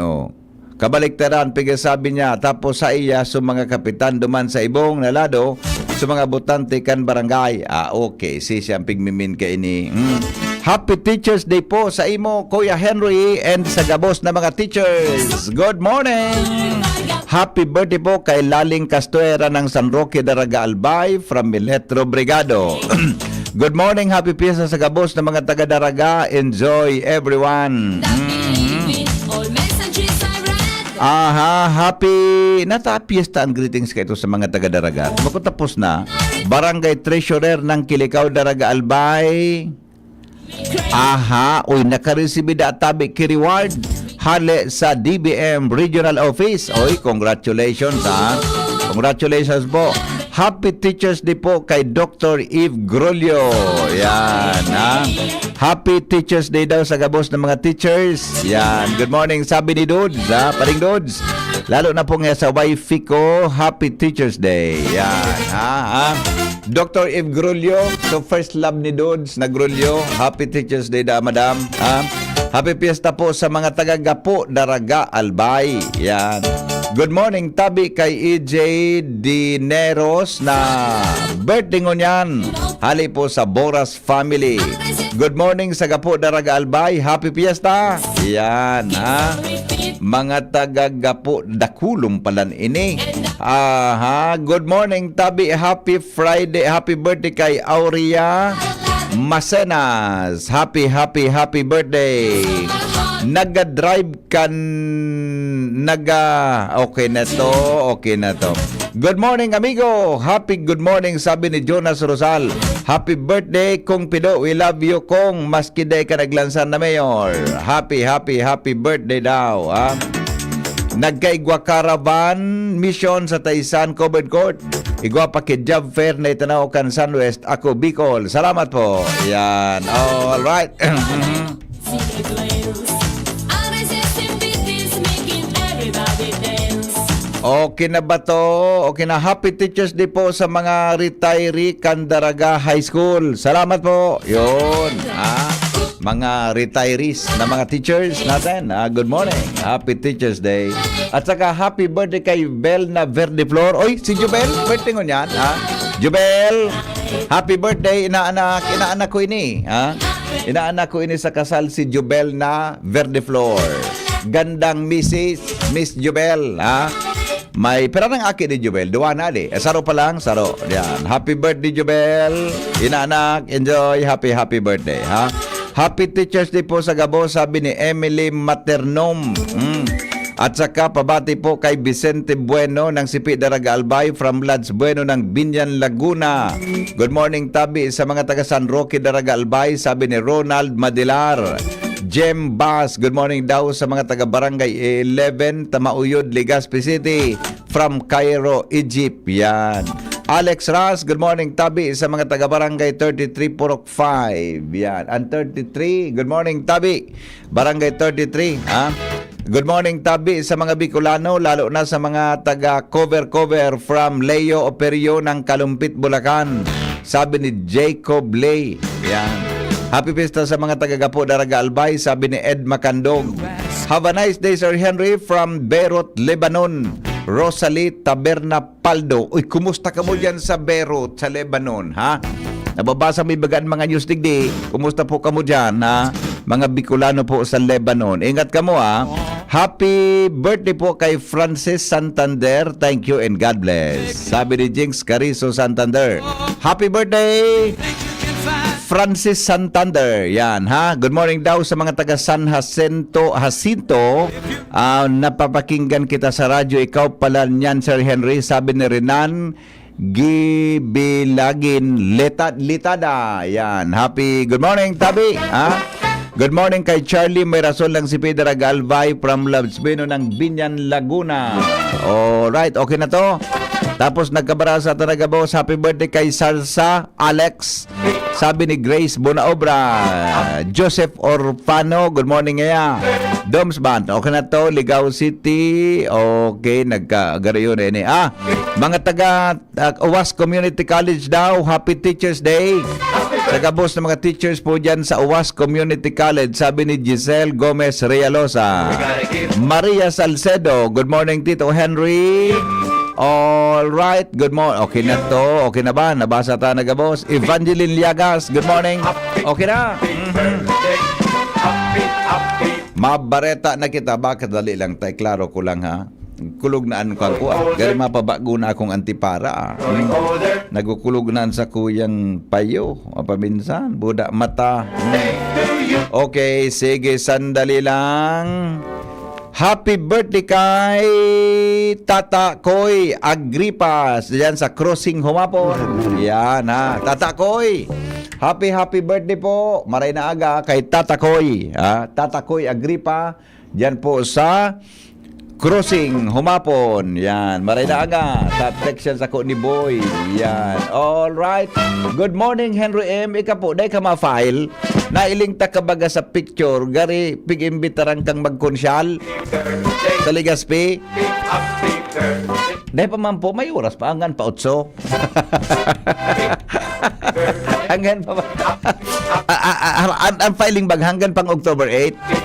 S1: kabaliktaran, sabi niya. Tapos sa iya, sa mga kapitan duman sa ibong nalado, sa mga botante kan barangay. Okay, siyang pigmimin ka ini. Happy Teachers Day po sa imo, Kuya Henry, and sa gabos na mga teachers. Good morning! Happy birthday po kay Laling Castuera ng San Roque, Daraga Albay from Miletro Brigado. Good morning, happy piyesta sa gabos na mga taga-Daraga. Enjoy everyone. Happy piyesta and greetings kayo sa mga taga-Daraga. Makutapos na, Barangay Treasurer ng Kilikaw, Daraga Albay. Nakareceive da tabi ki reward hale sa DBM Regional Office. Congratulations, ha. Congratulations po. Happy Teachers Day po kay Dr. Eve Grolio. Yan, ha. Happy Teachers Day daw sa gabos ng mga teachers. Yan. Good morning, sabi ni Dudes, ha. Paring Dudes. Lalo na po nga sa wifi ko, Happy Teachers Day. Yan, ha. Dr. Eve Grolio, so first love ni Dudes na Grolio. Happy Teachers Day da, madam. Happy fiesta po sa mga taga-Gapo, Daraga Albay. Yan. Good morning, tabi kay EJ Dineros na birthday ngunyan. Hali po sa Boras family. Good morning sa Gapo, Daraga Albay. Happy fiesta. Yan, ha. Mga taga-Gapo, dakulong palan ini. Good morning, tabi. Happy Friday. Happy birthday kay Aurea Masenas. Happy birthday. Naga-drive kan okay na to. Good morning, amigo. Happy good morning, sabi ni Jonas Rosal. Happy birthday, Kong Pido. We love you, Kong. Maski day ka naglansan na mayor. Happy birthday daw, ha? Nagkaigwa caravan mission sa Taysan Covered Court. Igwa pa kay job fair na itanaw kan Sunwest. Ako, Bicol. Salamat po. Yan. All right. Okay na ba to? Okay na. Happy Teachers Day po sa mga retiree kan Daraga High School. Salamat po. Yun. mga retirees na mga teachers natin. Good morning. Happy Teachers Day. At saka happy birthday kay Bel na Verdiflor. Oy, si Jubel, birthday ko niyan. Jubel, happy birthday, inaanak ko ini. Inaanak ko ini sa kasal si Jubel na Verdiflor. Gandang Miss Jubel, May pera ng aki ni Jubel, duwa na di. Saro pa lang, saro. Yan. Happy birthday, Jubel. Inaanak, enjoy. Happy birthday, Happy Teachers Day po sa Gabo, sabi ni Emily Maternom. At saka pabati po kay Vicente Bueno ng Sipi Daraga Albay from Lads Bueno ng Binyan, Laguna. Good morning, Tabi, sa mga taga San Roque Daraga Albay, sabi ni Ronald Madilar. Jem Bass, good morning daw sa mga taga Barangay 11, Tamauyod, Legazpi City from Cairo, Egypt. Yan. Alex Ras, good morning, Tabi, sa mga taga Barangay 33, Purok 5. Yan. And 33, good morning, Tabi. Barangay 33, Good morning, Tabi, sa mga Bicolano, lalo na sa mga taga cover from Leo Operio ng Kalumpit, Bulacan. Sabi ni Jacob Lay. Yan. Happy Fiesta sa mga taga-Gapo Daraga Albay, sabi ni Ed Macandog. Have a nice day, Sir Henry, from Beirut, Lebanon. Rosalie Taberna Paldo. Uy, kumusta ka mo dyan sa Beirut, sa Lebanon, Nababasa may bagaan mga news digdi. Kumusta po ka mo dyan, Mga Bicolano po sa Lebanon. Ingat ka mo, Happy birthday po kay Francis Santander. Thank you and God bless. Sabi ni Jinx Carizo Santander. Happy birthday, Francis Santander. Yan, Good morning daw sa mga taga San Jacinto. Napapakinggan kita sa radyo. Ikaw pala niyan, Sir Henry. Sabi ni Renan Gibilagin Litada. Yan. Happy good morning, Tabi. Good morning kay Charlie. May rason lang si Pedro Galvay from Labsbeno ng Binyan, Laguna. Alright, okay na to. Tapos nagkabarasa talaga, boss. Happy birthday kay Salsa Alex. Sabi ni Grace Bonaobra. Joseph Orfano, good morning ngaya. Doms Band, okay na to. Ligao City. Okay, nagkagarayon na ini. Mga taga Uwas Community College daw. Happy Teachers Day. Taga boss ng mga teachers po dyan sa Uwas Community College. Sabi ni Giselle Gomez Realosa. Maria Salcedo, good morning, Tito Henry. All right, good morning. Okay na to. Okay na ba? Nabasa ta na, boss. Evangeline Liagas, good morning. Okay na. Mabareta na kita. Bakit dali lang tayo? Klaro ko lang, Kulog na ko ako. Gari mapabago na akong antipara. Nagkukulog na sa kuyang payo. Paminsan, budak mata. Okay, sige, sandali lang. Happy birthday kay Tata Koy Agripas diyan sa Crossing Humapon. Yan, Tata Koy. Happy birthday po. Maray na aga kay Tata Koy. Tata Koy Agripa diyan po sa Crossing Humapon. Yan, maray na aga. Sa section sa ko ni Boy. Yan. All right. Good morning, Henry M. Ika po, day ka ma-file. Nailing takabaga sa picture. Gari, pig-imbitaran kang magkonsyal. Sa Legazpi. Day pa man po, may oras pa. Hanggang pa 8. Hanggang pa ba? Ang filing bag hanggang pang October 8.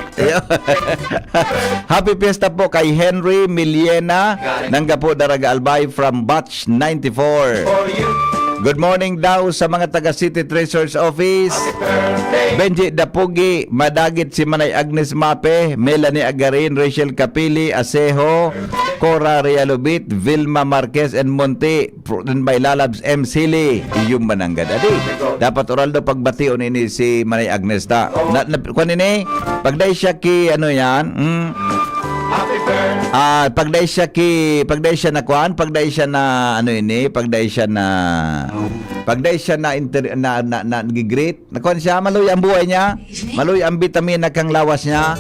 S1: Happy Fiesta po kay Henry Miliena ng Gapo Daraga Albay from Batch 94. Good morning daw sa mga taga City Treasurer's Office. Benji Dapugi, Madagit si Manay Agnes Mape, Melanie Agarin, Rachel Capili, Asejo, Cora Realubit, Vilma Marquez and Monte, and by Lalabs M. Sili. Iyong mananggad. Adi, dapat oral daw pagbation ini si Manay Agnes ta. Kung ini, pagday siya ki, ano yan, pagday siya na kuan, pagday siya na nagigreet. Nakuan siya, maluy ang buhay niya, maluy ang vitamina kang lawas niya.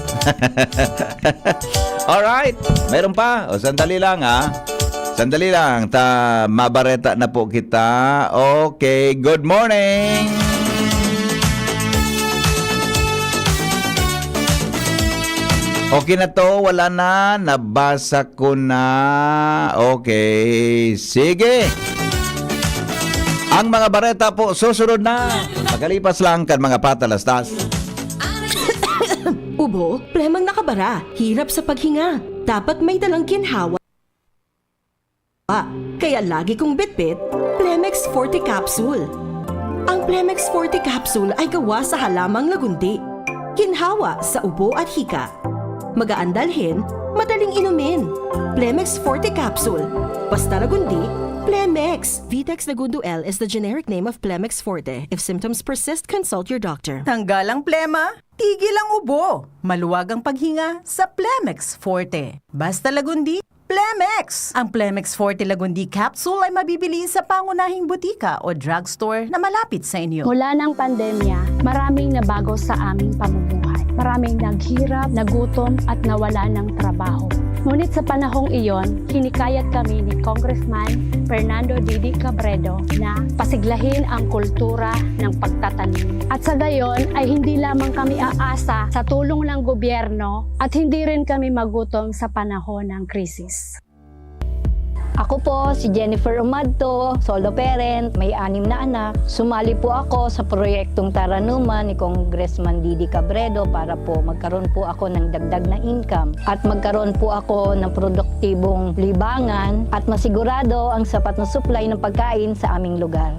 S1: Alright, mayroon pa. Sandali lang, Sandali lang, mabareta na po kita. Okay, good morning. Okay na to, wala na, nabasa ko na. Okay, sige. Ang mga bareta po, susunod na. Magkalipas lang kan mga patalastas.
S9: Ubo, plemang nakabara, hirap sa paghinga. Dapat may dalang ginhawa. Kaya lagi kong bitbit, Plemex Forte Capsule. Ang Plemex Forte Capsule ay gawa sa halamang lagundi. Ginhawa sa ubo at hika. Magaan dalhin, madaling inumin. Plemex Forte Capsule. Basta lagundi, Plemex. Vitex Lagundo L is the generic name of Plemex Forte. If symptoms persist, consult your doctor.
S10: Tanggal ang plema, tigil ang ubo. Maluwag ang paghinga sa Plemex Forte. Basta lagundi, Plemex! Ang Plemex Forte Lagundi Capsule ay mabibili sa pangunahing butika o drugstore na malapit sa inyo.
S11: Mula ng pandemya, maraming nabago sa aming pamumuhay. Maraming naghirap, nagutom at nawala ng trabaho. Ngunit sa panahong iyon, hinikayat kami ni Congressman Fernando Didi Cabredo na pasiglahin ang kultura ng pagtatanim. At sa gayon ay hindi lamang kami aasa sa tulong ng gobyerno at hindi rin kami magutom sa panahon ng krisis.
S12: Ako po si Jennifer Umadto, solo parent, may 6 na anak. Sumali po ako sa proyektong Taranuman ni Congressman Didi Cabredo para po magkaroon po ako ng dagdag na income at magkaroon po ako ng produktibong libangan at masigurado ang sapat na supply ng pagkain sa aming lugar.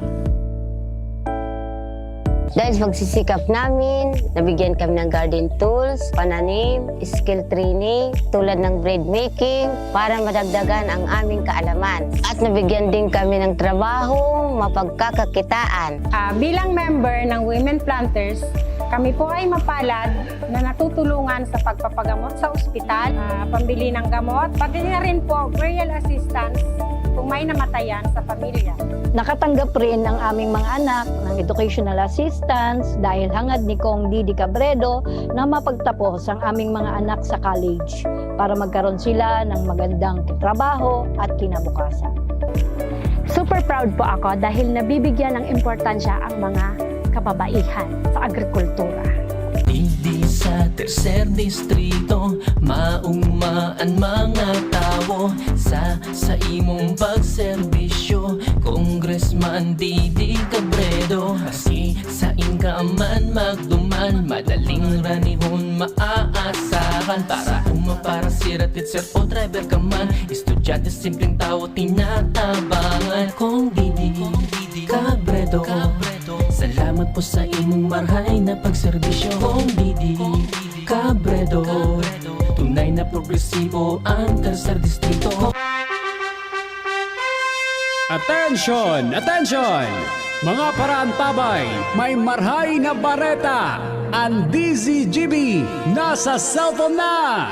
S13: Dahil sa pagsisikap namin, nabigyan kami ng garden tools, pananim, skill training, tulad ng bread making, para madagdagan ang aming kaalaman. At nabigyan din kami ng trabaho, mapagkakakitaan.
S11: Bilang member ng Women Planters, kami po ay mapalad na natutulungan sa pagpapagamot sa ospital, pambili ng gamot, pati na rin po burial assistance kung may namatayan sa pamilya.
S12: Nakatanggap rin ang aming mga anak ng educational assistance dahil hangad ni Kong Didi Cabredo na mapagtapos ang aming mga anak sa college para magkaroon sila ng magandang trabaho at kinabukasan.
S11: Super proud po ako dahil nabibigyan ng importansya ang mga kababaihan sa agrikultura.
S14: Hindi sa tercer distrito maungmaan mga tao sa imong pagserbisyo, Congressman Didi Cabredo. Asi sa inkaman magduman, madaling ranihon maaasahan. Para para siratit sir o driver ka man, estudyante simpleng tao tinatabangan. Kung Didi Cabredo, salamat po sa imong marhay na pagserbisyo. Kung Didi Cabredo, tunay na progresibo ang tercer distrito.
S15: Attention! Attention! Mga parantabay, may marhay na bareta. Ang DZGB nasa cellphone na!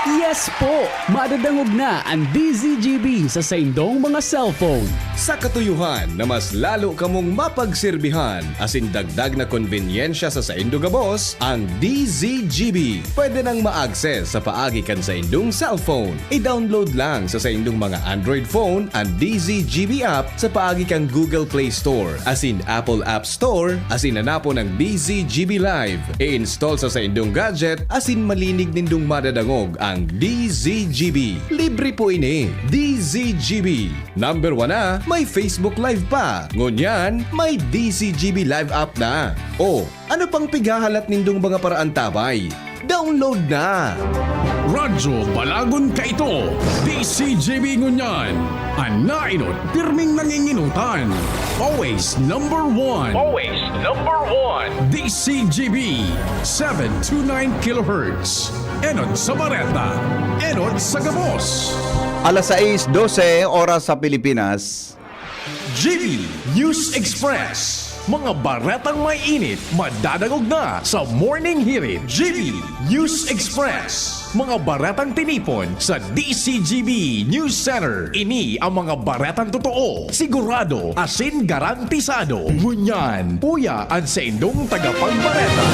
S15: Yes po! Madadangog na ang DZGB sa saindong mga cellphone.
S16: Sa katuyuhan na mas lalo kamong mapagserbihan, asin dagdag na konvenyensya sa saindong gabos, ang DZGB. Pwede nang ma-access sa paagi kan sa indong cellphone. I-download lang sa saindong mga Android phone ang DZGB app sa paagi kang Google Play Store, asin Apple App Store, asin hanapo ng DZGB Live. I-install sa saindong gadget, asin malinig nindong madadangog ang DZGB. Libre po ini. DZGB. Number 1 na, may Facebook Live pa. Ngunyan, may DZGB Live app na. O, ano pang pigahalat nindong mga paraan tabay? Download na!
S15: Radyo Balagon ka ito, DCGB Ngunyan. Anainot, pirming nanginginutan. Always number 1.
S14: Always number 1.
S15: DCGB 729 kHz. Enot sa Bareta, Enot sa Gabos.
S1: Alas 6:12 oras sa Pilipinas.
S15: GB News Express. Mga baretang may init, madadagog na sa Morning Hirit. GB News Express. Mga baretang tinipon sa DCGB News Center. Ini ang mga baretang totoo, sigurado, asin garantisado. Ngunyan, puya ang sa indong tagapagbareta.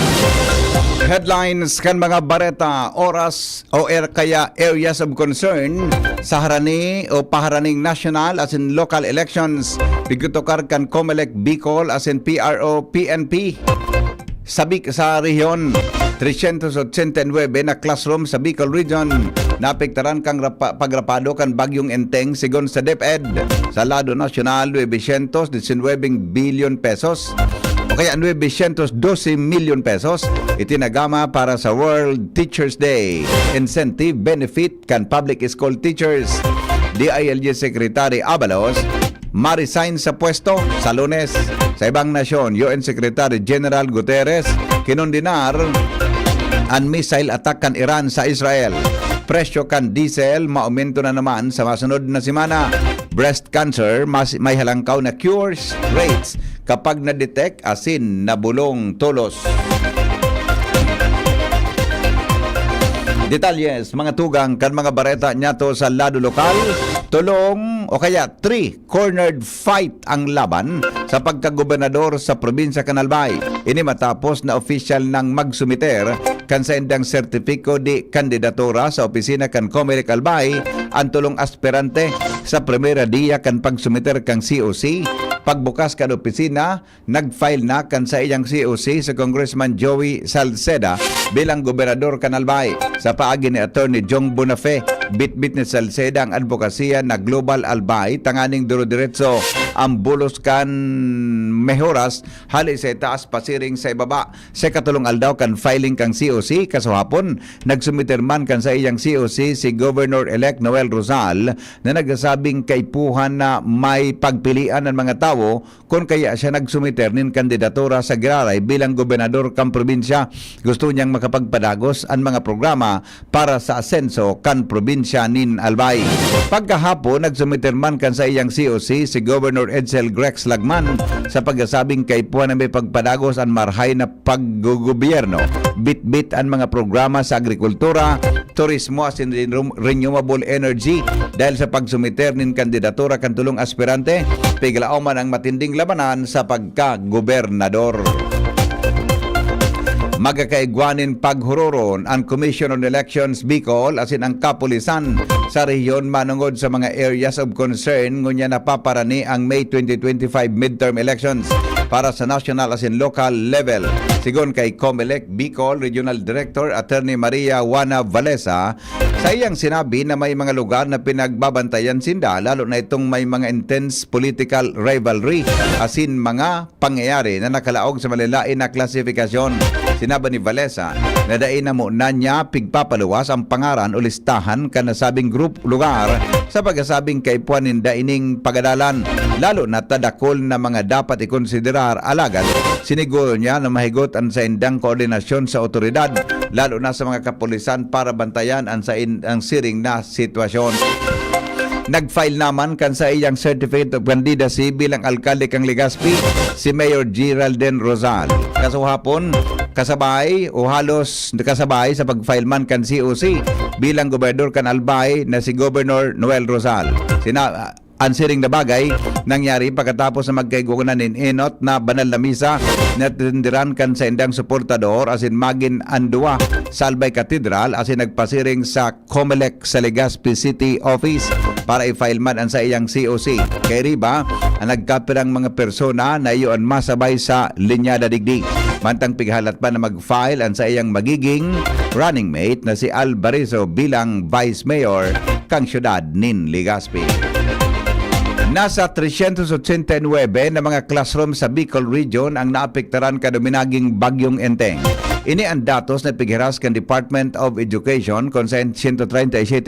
S1: Headlines kan mga bareta, oras o kaya areas of concern sa harani o paharaning national as in local elections. Bigutokar kan COMELEC Bicol as in PRO PNP. Sabik sa rehiyon, 389 na classroom sa Bicol Region napektaran kang pagrapado kan bagyong Enteng sigon sa DepEd. Sa lado nasyonal, 919 billion pesos. o kaya 912 milyon pesos itinagama para sa World Teachers Day. Incentive benefit kan public school teachers. DILG Secretary Abalos ma-resign sa pwesto sa Lunes. Sa ibang nasyon, UN Secretary General Guterres kinondenar ang missile attack kan Iran sa Israel. Presyo kan diesel maumento na naman sa masunod na semana. Breast cancer may halangkaw na cures rates kapag na-detect asin nabulong tulos. Detalles, mga tugang kan mga bareta nyato sa lado lokal, tulong o kaya 3-cornered fight ang laban sa pagkagobernador sa probinsya kan Albay. Ini matapos na official nang magsumiter kan sa indang sertipiko di kandidatura sa opisina kan Comelec Albay ang tulong aspirante sa primera dia kan pagsumiter kang COC. Pagbukas kan opisina, nag-file na kan sa iyang COC sa Congressman Joey Salceda bilang gobernador kan Albay. Sa paagi ni Attorney Jong Bonafe, bitbit ni Salceda ang advokasya na Global Albay, tanganing duro-diretso ang bulos kan mehoras hali sa itaas pasiring sa ibaba. Sa katulong aldaw kan filing kang COC, kasahapon nagsumiter man kan sa iyang COC si Governor-elect Noel Rosal na nagsasabing kaipuhan na may pagpilian ng mga tao kung kaya siya nagsumiter nin kandidatura sa Giraray bilang gobernador kang probinsya. Gusto niyang makapagpadagos ang mga programa para sa asenso kan probinsya nin Albay. Pagkahapon nagsumiter man kan sa iyang COC si Governor Edsel Grex Lagman sa pagkasabing kaipuhan na may pagpadagos ang marhay na paggogobyerno. Bit-bit ang mga programa sa agrikultura, turismo asin renewable energy dahil sa pagsumiter nin kandidatura kan tulong aspirante, piglao man ang matinding labanan sa pagka-gobernador. Magkakaigwanin paghuroron ang Commission on Elections Bicol asin ang kapulisan sa rehiyon manungod sa mga areas of concern ngunya napaparani ang May 2025 midterm elections para sa national asin local level. Sigon kay Comelec Bicol Regional Director Attorney Maria Juana Valesa, sa iyang sinabi na may mga lugar na pinagbabantayan sinda lalo na itong may mga intense political rivalry asin mga pangyayari na nakalaog sa malalain na klasifikasyon. Sinabi ni Valesa na dain na muna niya pigpapaluwas ang pangaran o listahan ka nasabing group lugar sa pagkasabing kaipuan ng daining pagadalan, lalo na tadakol na mga dapat ikonsiderar alagad. Siniguro niya na mahigot ang sa indang koordinasyon sa otoridad, lalo na sa mga kapulisan para bantayan ang siring na sitwasyon. Nag-file naman kan sa iyang Certificate of Candidacy bilang alkalde kang Legazpi si Mayor Geraldine Rosal. Kasahapon, kasabay o halos kasabay sa pag-file man kan COC bilang gobernador kan Albay na si Governor Noel Rosal. Ansiring na bagay nangyari pagkatapos na magkaigugunan nin enot na banal na misa na tindiran kan sa indang suportador asin magin andua sa Albay Cathedral asin nagpasiring sa Comelec sa Legazpi City Office para i-file man ang sa iyang COC. Kay riba, ang nagkapirang mga persona na iyon masabay sa linyada digdig. Mantang pighalat pa na mag-file ang sa iyang magiging running mate na si Alvarizo bilang Vice Mayor kang syudad nin Legazpi. Nasa 389 na mga classroom sa Bicol Region ang naapektaran kaduminaging bagyong Enteng. Ini ang datos na pighiras kan Department of Education kung sa 137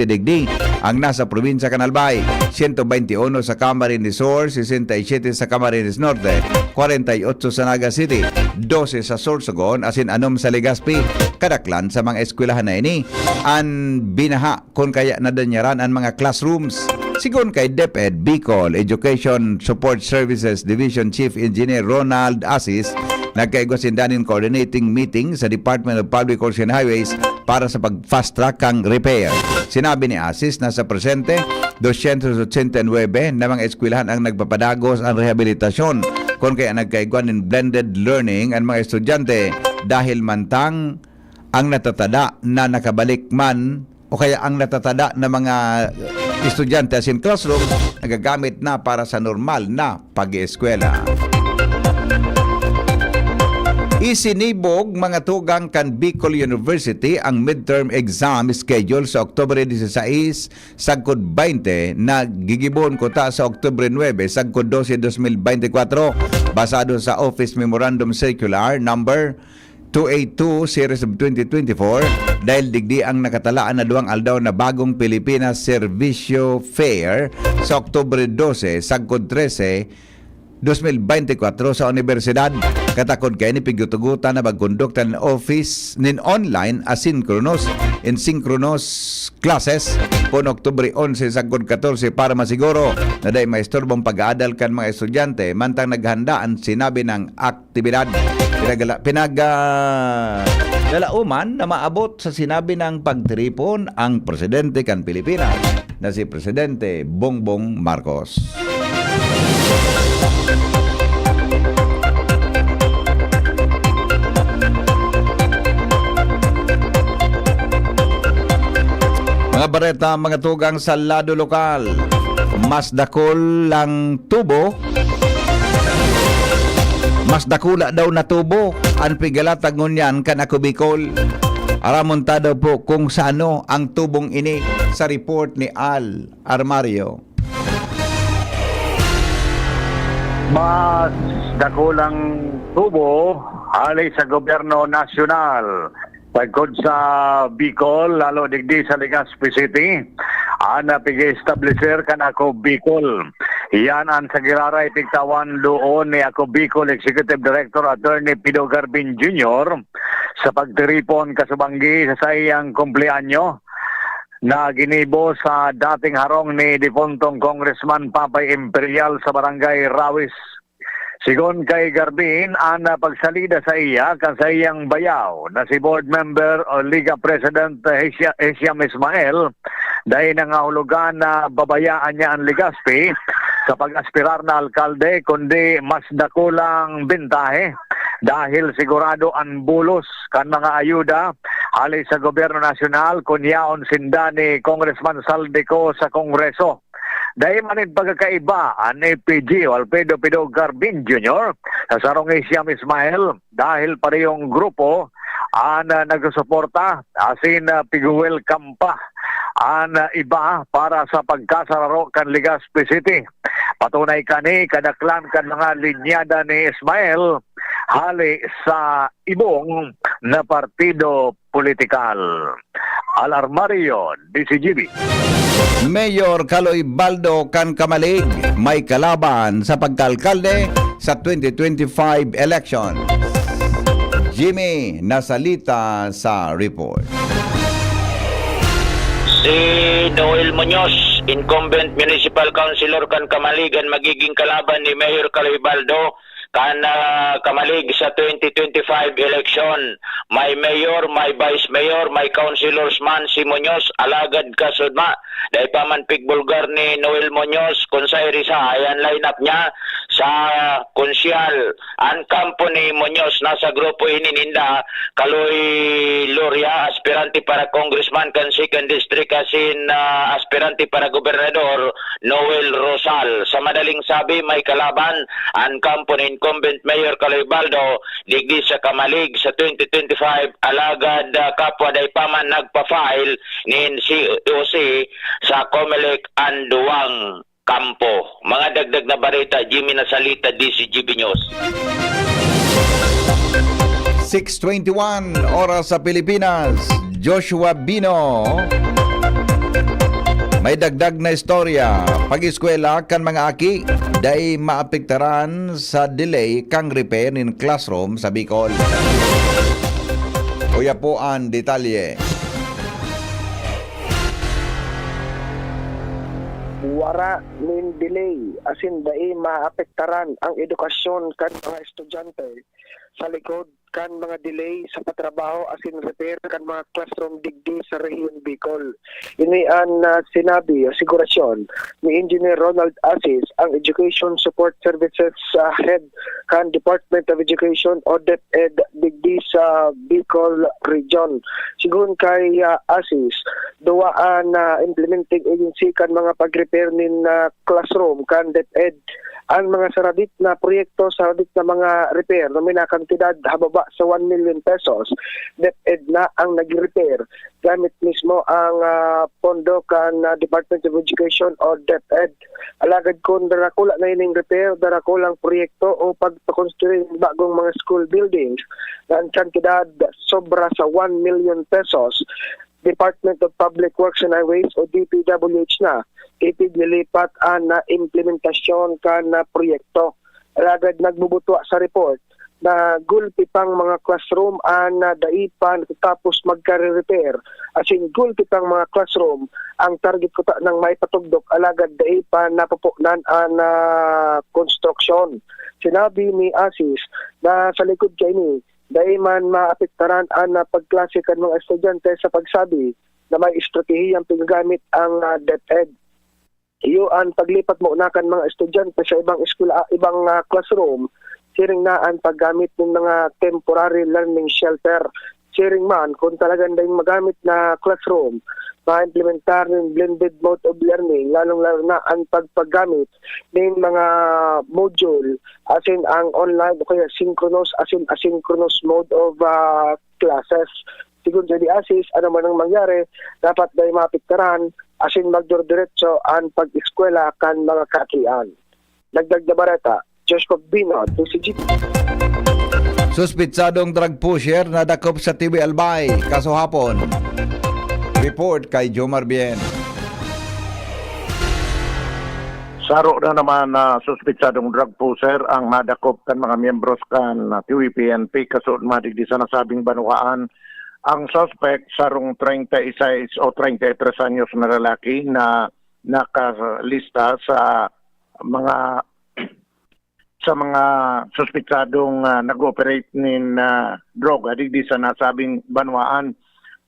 S1: digdi ang nasa probinsya kan Albay, 121 sa Camarines Sur, 67 sa Camarines Norte, 48 sa Naga City, 12 sa Sorsogon asin 6 sa Legazpi. Kadaklan sa mga eskwelahan na ini ang binaha kung kaya nadanyaran ang mga classrooms. Sigon kay DepEd Bicol Education Support Services Division Chief Engineer Ronald Asis, nagkaigwasindanin coordinating meeting sa Department of Public Works and Highways para sa pag-fast track ang repair. Sinabi ni Asis na sa presente, 289 na mga eskwelahan ang nagpapadagos ang rehabilitasyon kung kaya nagkaigwanin blended learning ang mga estudyante dahil mantang ang natatada na nakabalik man o kaya ang natatada na mga estudyante asin classroom nagagamit na para sa normal na pag-ieskwela. Isinibog mga tugang kan Bicol University ang midterm exam schedule sa Oktubre 16 sagkod 20 na gigibon ko ta sa Oktubre 9 sagkod 12 2024 basado sa Office Memorandum Circular number 282 Series of 2024 dahil digdi ang nakatalaan na duwang aldaw na bagong Pilipinas Servisyo Fair sa Oktubre 12 sagkod 13 2024 sa universidad. Katakod kay ni pigutugutan na magkondukta ng office nin online asynchronous in synchronous classes pon Oktubre 11 sagkod 14 para masiguro na day maistorbong pag-aadal kan mga estudyante mantang naghandaan sinabi ng aktibidad. Dalauman na maabot sa sinabi ng pagtripon ang presidente kan Pilipinas na si Presidente Bongbong Marcos. Mga bareta, mga tugang sa lado lokal, mas dakol lang tubo, mas dakula daw na tubo, ang pigalatag ngunyan kan ako Bicol. Aramonta daw po kung sa ano ang tubong ini sa report ni Al Armario.
S2: Mas dakulang tubo halay sa gobyerno nasyonal. Pagkod sa Bicol, lalo digdi sa Legazpi City, ang pig-establisher kan ako Bicol. Yan ang sa giraray tigtawan doon ni ako Bicol Executive Director Attorney Pido Garbin Jr. sa pagtiripon kasubanggi sa iyang kumpleanyo na ginibo sa dating harong ni Dipontong Congressman Papay Imperial sa Barangay Rawis. Sigon kay Garbin, ang pagsalida sa iya kan sa iyang bayaw na si board member o Liga President Hesiam Ismael dahil nangahulugan na babayaan niya ang Legazpi sa pag-aspirar na alkalde kundi mas dakulang bintahe dahil sigurado ang bulos kan mga ayuda halay sa gobyerno nasyonal kunyaon sinda ni Congressman Saldico sa Kongreso. Dahil manid pagkakaiba ang APG o Alfredo Pido Garbin Jr. sa sarong Hesiam Ismael dahil parehong grupo ang nagsusuporta asin piguwel kampa ang iba para sa pagkasararo kan Legazpi City. Patunay kani kadaklan kan mga linyada ni Ismael hali sa ibong na partido politikal. Alarmario, DCGB.
S1: Mayor Caloy Baldo kan Kamalig may kalaban sa pagkalkalde sa 2025 election. Jimmy nasalita sa report.
S8: Si Noel Muñoz, incumbent municipal councilor kan Kamalig, ang magiging kalaban ni Mayor Caloy Baldo kan Kamalig sa 2025 election. May mayor, may vice mayor, may councilors man si Muñoz, alagad kasudma. Dahil pa man pigbulgar ni Noel Muñoz, kung sa Irisa, ayan lineup niya sa konsyal. Ang kampo ni Muñoz nasa grupo inininda, Caloy Loria, aspirante para congressman kan 2nd district, asin aspirante para gobernador, Noel Rosal. Sa madaling sabi, may kalaban ang kampo ni incumbent Mayor Caloy Baldo digdi sa Kamalig sa 2025 alagad kapwa day paman nagpa-file ni COC sa Comelec ang duwang kampo. Mga dagdag na barita, Jimmy Nasalita, DCGB News.
S1: 6:21 oras sa Pilipinas. Joshua Bino may dagdag na istorya. Pag-eskwela kan mga aki day maapektaran sa delay kang repair in classroom sa Bicol. Kuya po ang detalye.
S7: Wara nin delay asin dai maapektaran ang edukasyon kan mga estudyante sa likod kan mga delay sa patrabaho asin repair kan mga classroom digdi sa rehiyon Bicol. Ini ang sinabi o sigurasyon ni Engineer Ronald Asis, ang Education Support Services Head kan Department of Education o DepEd digdi sa Bicol Region. Sigun kay Asis, duwaan na implementing agency kan mga pag-repair nin classroom kan DepEd ang mga saradit na proyekto, saradit na mga repair na may nakantidad hababa sa 1 million pesos, DepEd na ang nag-repair gamit mismo ang pondo kan Department of Education o DepEd. Alagad kung darakula na yun yung repair, darakulang proyekto o pagpakonstruy ng bagong mga school buildings na ang kantidad sobra sa 1 million pesos, Department of Public Works and Highways o DPWH na ipid nilipat na implementasyon ka na proyekto. Alagad nagbubutwa sa report na gulpi pang mga classroom na daipan tapos magka-repair. As in, gulpi pang mga classroom ang target ko ng maipatugdok alagad daipan na pupunan na construction. Sinabi ni Asis na sa likod kay ni dahil man maapektaran ang pagklase kan mga estudyante sa pagsabi na may estratehiyang pinagamit ang DepEd. Iyo ang paglipat mo na kan mga estudyante sa ibang eskwela, ibang classroom, siring na ang paggamit ng mga temporary learning shelter. Siring man kung talagang dahil magamit na classroom, ma-implementar ng blended mode of learning, lalong-lalo na ang paggamit ng mga module as in ang online o kaya synchronous as in asynchronous mode of classes. Sigun sa Asis, ano man ang mangyari, dapat dahil mapiktaran as in magdurdiretso ang pag-eskwela kan mga kakian. Dagdag na barata, Joshua Bino, DCGP.
S1: Suspitsadong drug pusher na dakop sa TV Albay kaso hapon. Report kay Jomar Bien.
S3: Saro na naman na suspitsadong drug pusher ang madakop kan mga miyembros kan TVPNP kaso madigdi sa nasabing banwaan. Ang suspect sarong 36 o 33 anyos na lalaki na nakalista sa mga suspitsadong nag-operate nin droga digdi sa nasabing banwaan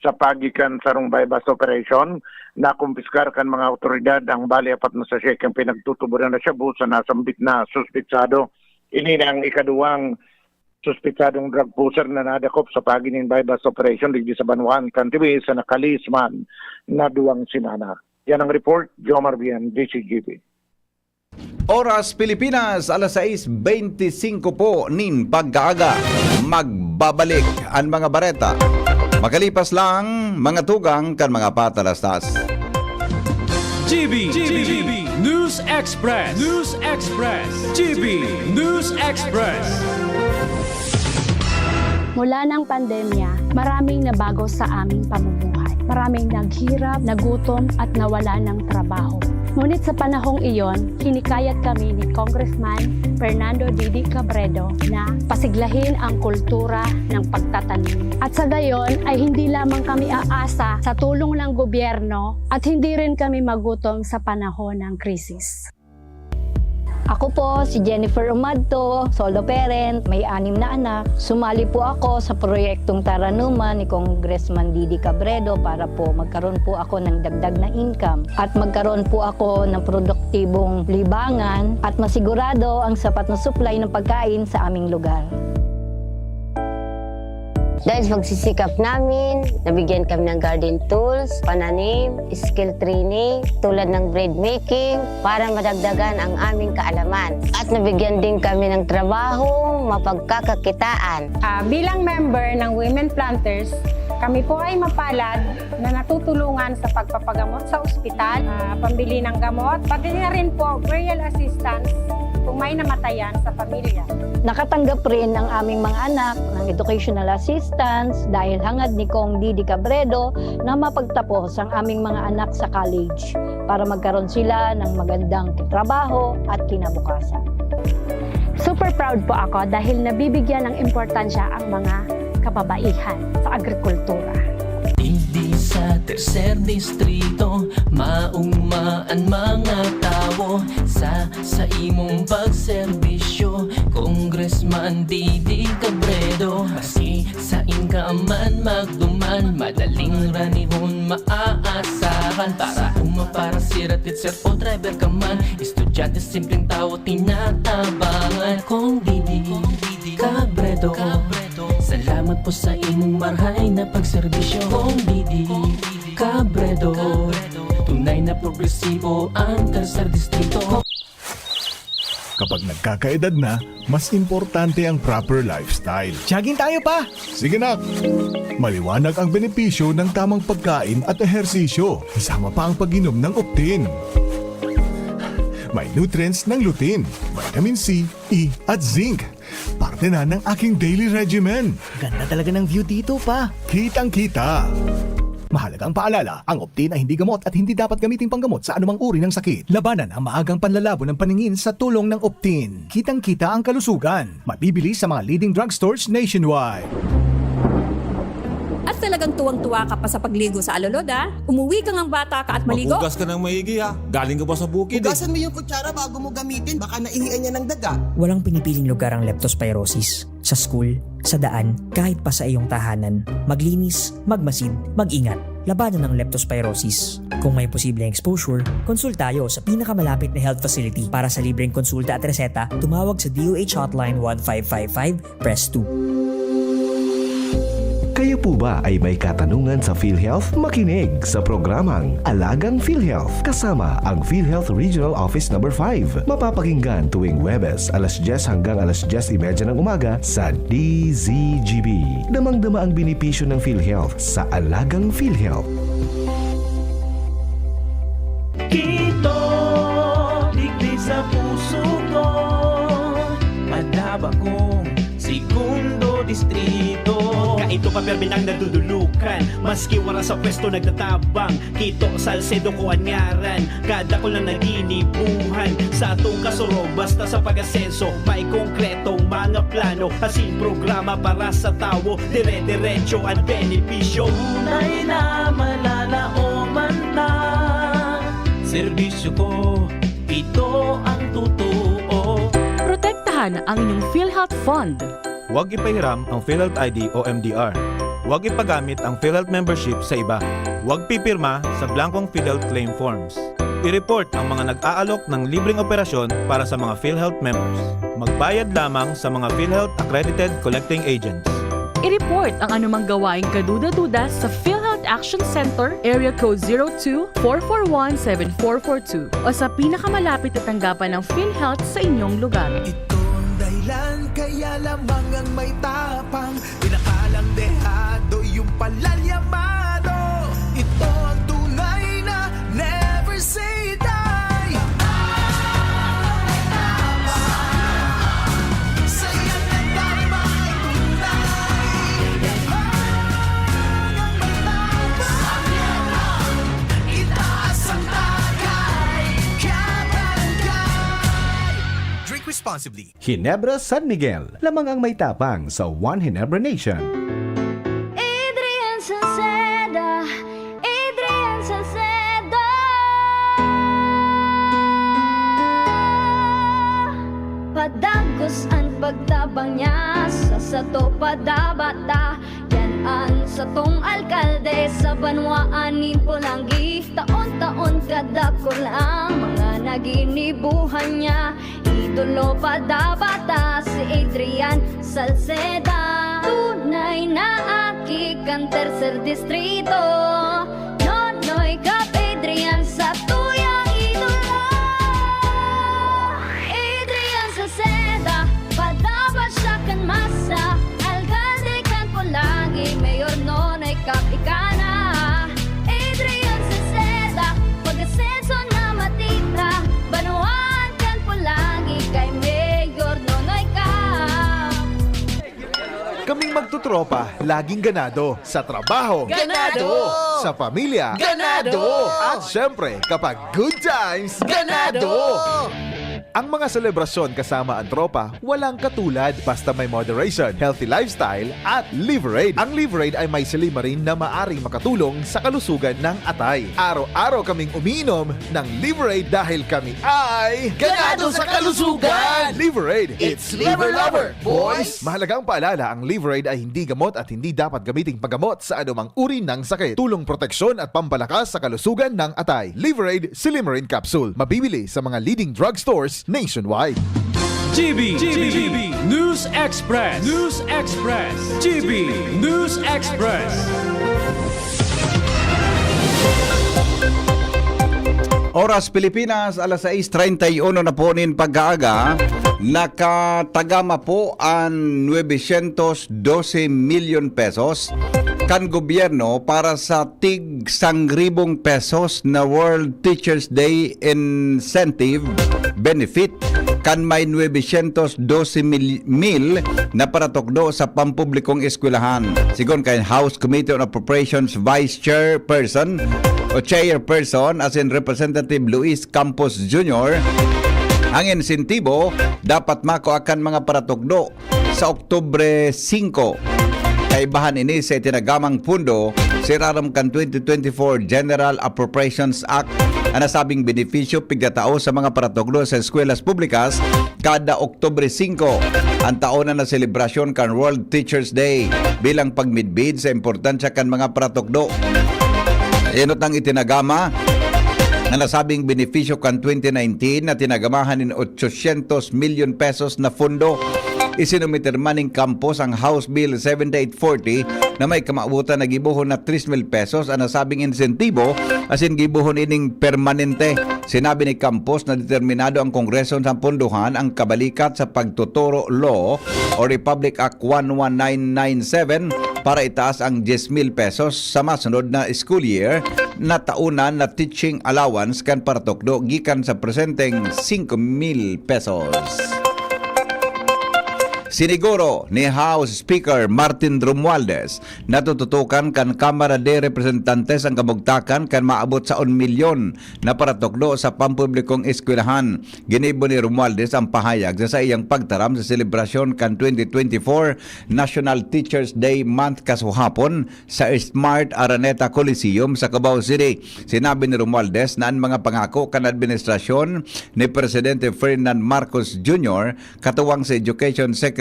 S3: sa pagikan sarong bypass operation na kumpiskar kan mga otoridad ang bali 4 na sachet ang pinagtutuburan na siya sa nasambit na suspitsado. Ini ang ikaduwang suspitsadong drug pusher na nadakop sa paginin bypass operation digdi sa Banwaan Kantiwi sa nakalisman na duwang sinana. Yan ang report, Jomar Bien, DCGP.
S1: Oras Pilipinas, alas 6:25 po nin pagkaaga. Magbabalik ang mga bareta. Makalipas lang mga tugang kan mga patalastas.
S15: GB News Express. GB News Express.
S11: Mula ng pandemya, maraming nabago sa aming pamumuhay. Maraming naghirap, nagutom at nawala ng trabaho. Ngunit sa panahong iyon, hinikayat kami ni Congressman Fernando Didi Cabredo na pasiglahin ang kultura ng pagtatanim. At sa gayon ay hindi lamang kami aasa sa tulong ng gobyerno at hindi rin kami magutom sa panahon ng krisis.
S12: Ako po si Jennifer Umadto, solo parent, may 6 na anak. Sumali po ako sa proyektong Taranuman ni Congressman Didi Cabredo para po magkaroon po ako ng dagdag na income at magkaroon po ako ng produktibong libangan at masigurado ang sapat na supply ng pagkain sa aming lugar.
S13: Dahil sa pagsisikap namin, nabigyan kami ng garden tools, pananim, skill training, tulad ng bread making, para madagdagan ang aming kaalaman. At nabigyan din kami ng trabaho, mapagkakakitaan.
S17: Bilang member ng Women Planters, kami po ay mapalad na natutulungan sa pagpapagamot sa ospital, pambili ng gamot, pati na rin po burial assistance kung may namatayan sa pamilya.
S12: Nakatanggap rin ang aming mga anak ng educational assistance dahil hangad ni Kong Didi Cabredo na mapagtapos ang aming mga anak sa college para magkaroon sila ng magandang trabaho at kinabukasan.
S11: Super proud po ako dahil nabibigyan ng importansya ang mga kababaihan sa agrikultura.
S14: Hindi sa tercer distrito, maugmaan mga tao sa imong pagserbisyo, Congressman Didi Cabredo. Maski sa inkaman magduman, madaling ranihon maaasahan. Para para siratit sir o driver ka man, estudyante simpleng tao tinatabangan. Kung Didi Cabredo, salamat po sa imong marhay na pagserbisyo. Kung Didi Cabredo, tunay na progresibo ang tercer distrito.
S15: Kapag nagkakaedad na, mas importante ang proper lifestyle.
S18: Jogging tayo pa!
S15: Sige nak! Maliwanag ang benepisyo ng tamang pagkain at ehersisyo, kasama pa ang pag-inom ng Optin. May nutrients ng lutein, vitamin C, E at zinc. Parte na ng aking daily regimen.
S18: Ganda talaga ng view dito pa.
S15: Kitang-kita. Mahalagang paalala, ang Optin ay hindi gamot at hindi dapat gamitin panggamot sa anumang uri ng sakit. Labanan ang maagang panlalabo ng paningin sa tulong ng Optin. Kitang-kita ang kalusugan. Mabibili sa mga leading drugstores nationwide.
S19: At talagang tuwang-tuwa ka pa sa pagligo sa alulod, ha? Umuwi ka ng bata ka at maligo.
S20: Maghugas ka ng maigi, ha? Galing ka ba sa bukid,
S21: Hugasan mo yung kutsara bago mo gamitin. Baka naihian niya ng daga.
S22: Walang pinipiling lugar ang leptospirosis. Sa school, sa daan, kahit pa sa iyong tahanan. Maglinis, magmasid, mag-ingat. Labanan ng leptospirosis. Kung may posibleng exposure, konsul tayo sa pinakamalapit na health facility. Para sa libreng konsulta at reseta, tumawag sa DOH Hotline 1555, press 2.
S23: Kayo po ba ay may katanungan sa PhilHealth? Makinig sa programang Alagang PhilHealth kasama ang PhilHealth Regional Office No. 5. Mapapakinggan tuwing Huwebes alas 10 hanggang alas 10:30 ng umaga sa DZGB. Damang-dama ang benepisyo ng PhilHealth sa Alagang PhilHealth.
S14: Kito, digdig sa puso ko, madaba kong segundo distrito. Kaito pa perminang nadudulukan, maski wala sa pwesto nagtatabang. Kito Salcedo ko anyaran, kada ko lang naginibuhan. Sa atong kasurog, basta sa pag-asenso, may konkretong mga plano. Asin programa para sa tao, dire-diretso at benepisyo. Tunay na malalaoman na serbisyo ko, ito ang totoo.
S24: Protektahan ang inyong PhilHealth Fund.
S25: Huwag ipahiram ang PhilHealth ID o MDR. Huwag ipagamit ang PhilHealth membership sa iba. Huwag pipirma sa blankong PhilHealth claim forms. I-report ang mga nag-aalok ng libreng operasyon para sa mga PhilHealth members. Magbayad lamang sa mga PhilHealth accredited collecting agents.
S24: I-report ang anumang gawaing kaduda-duda sa PhilHealth Action Center, Area Code 02-441-7442 o sa pinakamalapit na tanggapan ng PhilHealth sa inyong lugar.
S14: Dahilan kaya lamang ang may tapang, pinakalang dehado yung palalyamado. Ito ang tunay na never say die. Sayang na tama ay tunay. Itaas ang tagay, kabarangay. Drink responsibly.
S23: Ginebra San Miguel, lamang ang may tapang sa One Ginebra Nation.
S26: Adrian Salceda, Adrian Salceda. Padagos ang pagtabang niya sa sato padabata. Yan ang satong alkalde sa banwaanin Pulangi. Taon-taon kada ko lang mga naginibuhan niya. Idolo padabata si Adrian Salceda. Tunay na aki kang tercer distrito. Nonoy Kap Adrian sa tuyang idolo. Adrian Salceda, padabat siya kan masa. Alcalde kan Pulangi, Mayor Nonoy Kap ikana. Adrian Salceda, pag-asenso na matitra. Banuan kan Pulangi kay Mayor Nonoy Kap.
S27: Kaming magtutropa, laging ganado. Sa trabaho,
S14: Ganado!
S27: Sa pamilya,
S14: Ganado!
S27: At syempre, kapag good times,
S14: Ganado!
S27: Ang mga selebrasyon kasama ang tropa, walang katulad basta may moderation, healthy lifestyle at Liverade. Ang Liverade ay may silimarin na maaring makatulong sa kalusugan ng atay. Araw-araw kaming umiinom ng Liverade dahil kami ay
S14: Ganado sa kalusugan!
S27: Liverade,
S14: It's Liver Lover, boys!
S27: Mahalagang paalala, ang Liverade ay hindi gamot at hindi dapat gamiting paggamot sa anumang uri ng sakit. Tulong proteksyon at pampalakas sa kalusugan ng atay. Liverade Silimarin Capsule. Mabibili sa mga leading drugstores nationwide.
S15: GB News Express. GB News Express.
S1: Oras Pilipinas, alas 6:31 na po nin pagkaaga. Nakatagama po ang 912 milyon pesos kan gobyerno para sa tig 1,000 pesos na World Teachers Day Incentive Benefit kan may 912 mil na paratokdo sa pampublikong eskwelahan. Sigon kay House Committee on Appropriations Vice Chairperson o Chairperson as in Representative Luis Campos Jr., ang insentibo dapat makuakan mga paratokdo sa Oktubre 5. Kaibahan ini sa itinagamang pundo si Raram kan 2024 General Appropriations Act ang nasabing benepisyo pigdatao sa mga paratokdo sa eskwelas publikas kada Oktubre 5. Ang taon na selebrasyon kan World Teachers Day bilang pagmidbid sa importansya kan mga paratokdo. Inot ang itinagama na nasabing benepisyo kan 2019 na tinagamahan ng 800 milyon pesos na fundo. Isinumiter maning Campos ang House Bill 7840 na may kamaubutan na gibuhon na 3,000 pesos ang nasabing insentibo asin gibuhon ining permanente. Sinabi ni Campos na determinado ang Kongreso sa punduhan ang kabalikat sa pagtuturo law o Republic Act 11997 para itaas ang 10,000 pesos sa masunod na school year na taunan na teaching allowance kan paratokdo gikan sa presenteng 5,000 pesos. Siniguro ni House Speaker Martin Romualdez na tututukan kan Kamara de Representantes ang kabugtakan kan maabot sa 1 milyon na paratokdo sa pampublikong eskwelahan. Ginibo ni Romualdez ang pahayag sa iyang pagtaram sa selebrasyon kan 2024 National Teachers Day Month kasuhapon sa Smart Araneta Coliseum sa Cubao City. Sinabi ni Romualdez na ang mga pangako kan administrasyon ni Presidente Ferdinand Marcos Jr. katuwang sa Education Secretary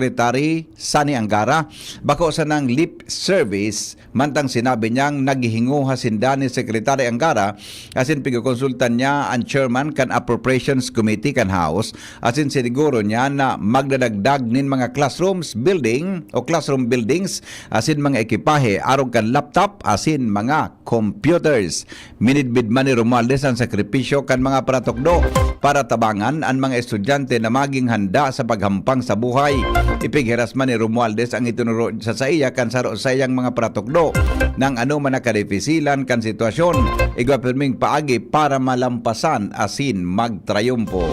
S1: Sani Angara bako sa nang lip service mantang sinabi niyang naghihinguha sinda ni Secretary Angara asin pigkonsultan niya ang chairman kan Appropriations Committee kan House asin siniguro niya na magdadagdag nin mga classroom buildings asin mga ekipahe aron kan laptop asin mga computers. Minidbid man ni Romualdez ang sakripisyo kan mga paratokdo para tabangan ang mga estudyante na maging handa sa paghampang sa buhay. Ipighiras man ni Romualdez ang itinuro sa iya kan saro sayang mga paratokdo ng ano man nakadefisilan kan sitwasyon. Igwapirming paagi para malampasan asin magtrayumpo.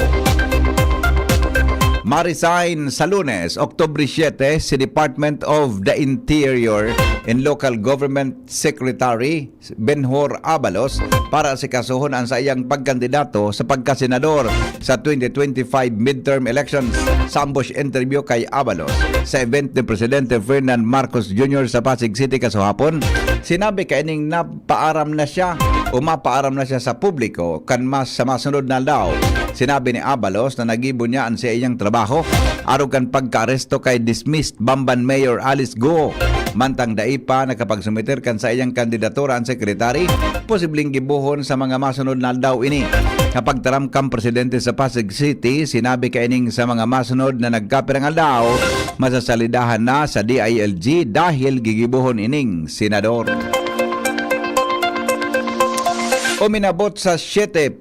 S1: Marisign sa Lunes, Oktubre 7, si Department of the Interior and Local Government Secretary Benhur Abalos para sikasuhon ang sa iyang pagkandidato sa pagkasenador sa 2025 midterm elections. Sa ambush interview kay Abalos sa event ni Presidente Ferdinand Marcos Jr. sa Pasig City kasuhapon, sinabi kaining mapaaram na siya sa publiko kan sa masunod na daw. Sinabi ni Abalos na nagibo niya ang sa iyang trabaho aron kan pagkaaresto kay dismissed Bamban Mayor Alice Guo. Mantang daipa nakapagsumiter kan sa iyang kandidatura ang sekretary, posibleng gibuhon sa mga masunod na daw ini. Kapag taramkam presidente sa Pasig City, sinabi kaining sa mga masunod na nagkapirang daw, masasalidahan na sa DILG dahil gigibuhon ining senador. Uminabot sa 7.4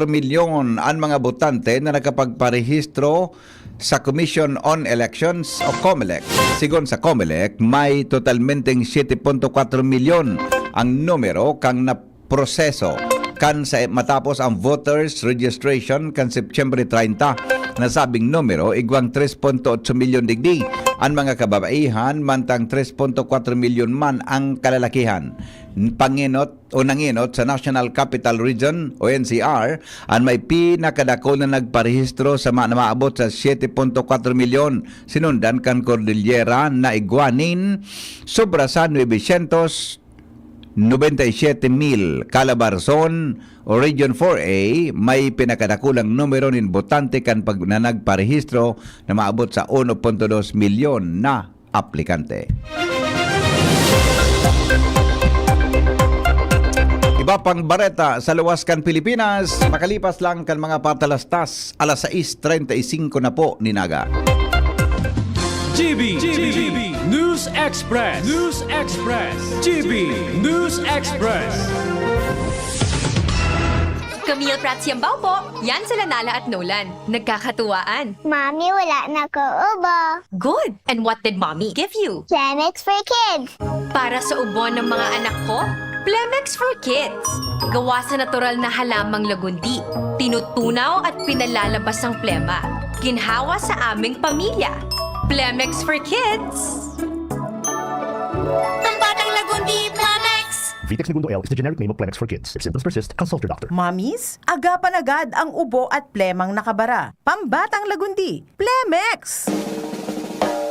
S1: milyon ang mga botante na nakapagparehistro sa Commission on Elections o COMELEC. Sigon sa COMELEC, may totalmenteng 7.4 milyon ang numero kang naproseso kan sa matapos ang voters registration kan September 30. Nasabing numero igwang 3.8 milyon digdi ang mga kababaihan mantang 3.4 milyon man ang kalalakihan. Nanginot sa National Capital Region o NCR ang may pinakadako na nagparehistro sa maabot sa 7.4 milyon. Sinundan kan Cordillera na igwanin sobra sa 997,000. Calabarzon o Region 4A may pinakadakulang numero nin botante kan pag na nagparehistro na maabot sa 1.2 milyon na aplikante. Iba pang bareta sa luwas kan Pilipinas, makalipas lang kan mga patalastas, alas 6:35 na po ninaga.
S15: GB News Express. GB News Express.
S2: Camille Prats Yambaw po. Yan sila Nala at Nolan. Nagkakatuwaan.
S26: Mami, wala na ko ubo.
S2: Good. And what did Mommy give you?
S26: Plemex for kids.
S2: Para sa ubo ng mga anak ko, Plemex for Kids. Gawa sa natural na halamang lagundi. Tinutunaw at pinalalabas ang plema. Ginhawa sa aming pamilya. Plemex for Kids.
S26: Ang batang lagundi, Plemex.
S4: Vitex Segundo L is the generic name of Plemex for kids. If symptoms persist, consult your doctor.
S5: Mamis, agapan agad ang ubo at plemang nakabara. Pambatang lagundi, Plemex!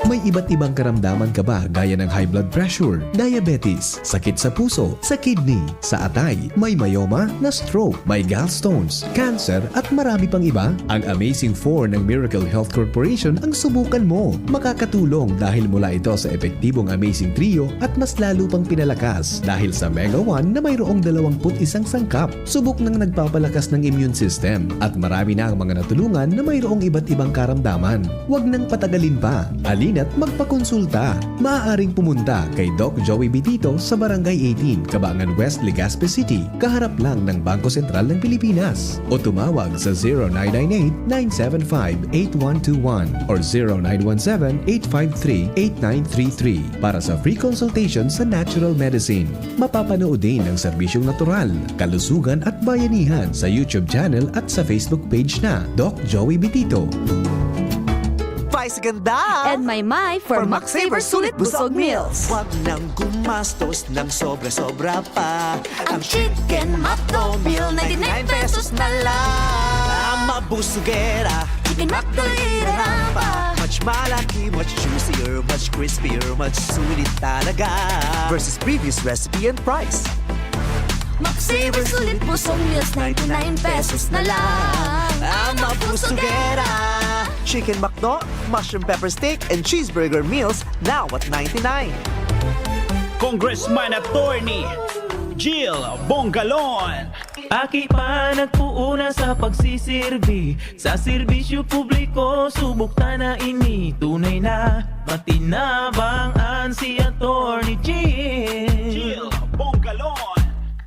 S23: May iba't ibang karamdaman ka ba gaya ng high blood pressure, diabetes, sakit sa puso, sa kidney, sa atay, may myoma, na stroke, may gallstones, cancer at marami pang iba? Ang Amazing 4 ng Miracle Health Corporation ang subukan mo. Makakatulong dahil mula ito sa epektibong Amazing Trio at mas lalo pang pinalakas dahil sa Mega 1 na mayroong 21 sangkap. Subok ng nagpapalakas ng immune system at marami na ang mga natulungan na mayroong iba't ibang karamdaman. Huwag nang patagalin pa. Alina't magpakonsulta. Maaaring pumunta kay Doc Joey Bitito sa Barangay 18, Cabangan West, Legazpi City, kaharap lang ng Bangko Sentral ng Pilipinas. O tumawag sa 0998-975-8121 or 0917-853-8933 para sa free consultation sa natural medicine. Mapapanood din ang serbisyong natural, kalusugan at bayanihan sa YouTube channel at sa Facebook page na Doc Joey Bitito.
S21: Vice ganda!
S19: And my for Max Saver Sulit Busog Meals.
S21: Huwag nang gumastos ng sobra-sobra pa. Ang Chicken McDo Meal, 99 pesos na lang. Ang mabusugera, Chicken McDo pa. Much malaki, much juicier, much crispier, much sulit talaga. Versus previous recipe and price.
S26: Max Saver Sulit Busog Meals, 99 pesos na lang.
S21: Ang mabusugera, Chicken McDo, mushroom pepper steak, and cheeseburger meals now at 99.
S14: Congressman Attorney Jill Bongalon. Aki pa nagpuuna sa pagsisirbi sa serbisyo publiko, subok na ini. Tunay na matinabangan si Attorney Jill Bongalon.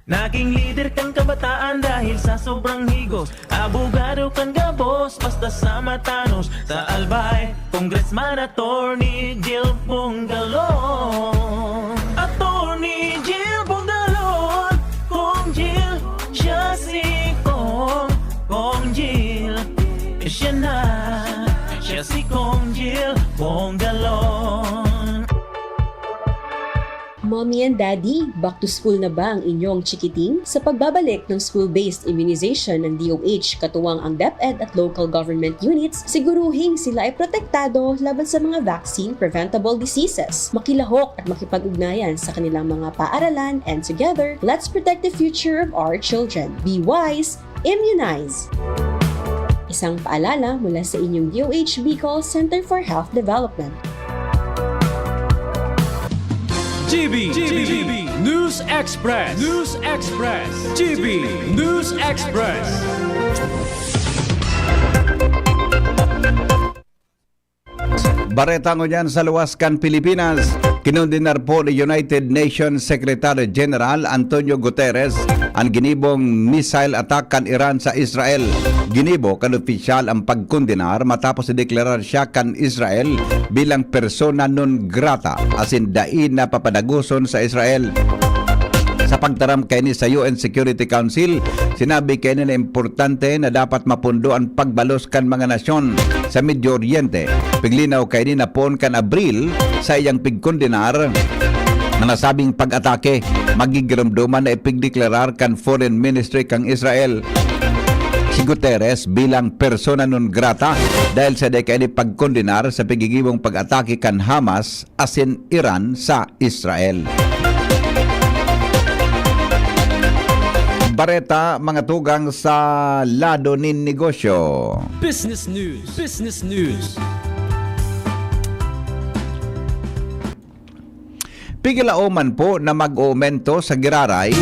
S14: Naging leader kang kabataan dahil sa sobrang higos. Abogado kang gabos basta sa matanos. Sa Albay, Congressman Attorney Jill Bongalon. Attorney Jill Bongalon. Kong Jill, siya si Kong Jill. Siya na, siya si Kong Jill Bongalon.
S6: Mommy and Daddy, back to school na ba ang inyong chikiting? Sa pagbabalik ng school-based immunization ng DOH, katuwang ang DepEd at local government units, siguruhing sila ay protektado laban sa mga vaccine-preventable diseases. Makilahok at makipag-ugnayan sa kanilang mga paaralan, and together, let's protect the future of our children. Be wise, immunize! Isang paalala mula sa inyong DOH Bicol Center for Health Development.
S15: GB News Express. GB News Express.
S1: Baretang yan sa Luwascan, Pilipinas. Kinondinar po ni United Nations Secretary General Antonio Guterres ang ginibong missile attack kan Iran sa Israel. Ginibo kan opisyal ang pagkondinar matapos ideklarar siya kan Israel bilang persona non grata, asin dain na papadaguson sa Israel. Sa pagtaram kay ni sa UN Security Council, sinabi kay ni na importante na dapat mapundo ang pagbalos kan mga nasyon sa Medio Oriente. Piglinaw kay ni napon kan Abril sa iyang pigkondinar na nasabing pag-atake magigiramduman na ipigdeklarar kan Foreign Ministry kang Israel si Guterres bilang persona non grata dahil sa dekay ni pagkondinar sa pigigibong pag-atake kan Hamas asin Iran sa Israel. Bareta, mga tugang sa lado nin negosyo.
S15: Business News.
S1: Pigilauman po na mag-aumento sa giraray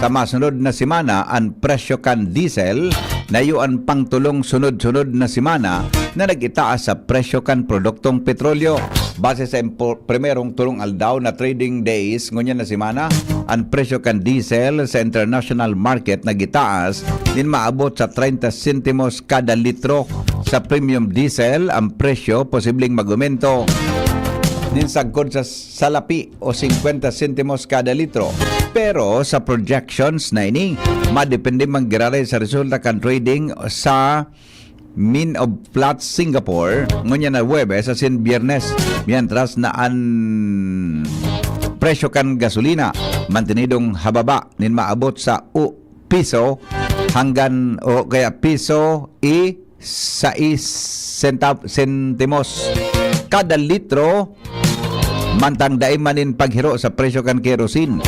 S1: sa masunod na simana ang presyo kan diesel na yuan pangtulong sunod-sunod na simana na nag-itaas sa presyo kan produktong petrolyo. Base sa primerong tulong aldaw na trading days ngunya na semana, ang presyo kan diesel sa international market na gitaas din maabot sa 30 sentimos kada litro. Sa premium diesel, ang presyo posibleng magumento din sagkod sa salapi o 50 sentimos kada litro. Pero sa projections na ini, madepende manggirare sa resulta kan trading sa Min of Platts Singapore ngunya na Huwebes asin Biyernes, mientras na ang presyo kan gasolina mantinidong hababa nin maabot sa piso hanggang o kaya piso i 6 sentimos kada litro, mantang daimanin paghiro sa presyo kan kerosene.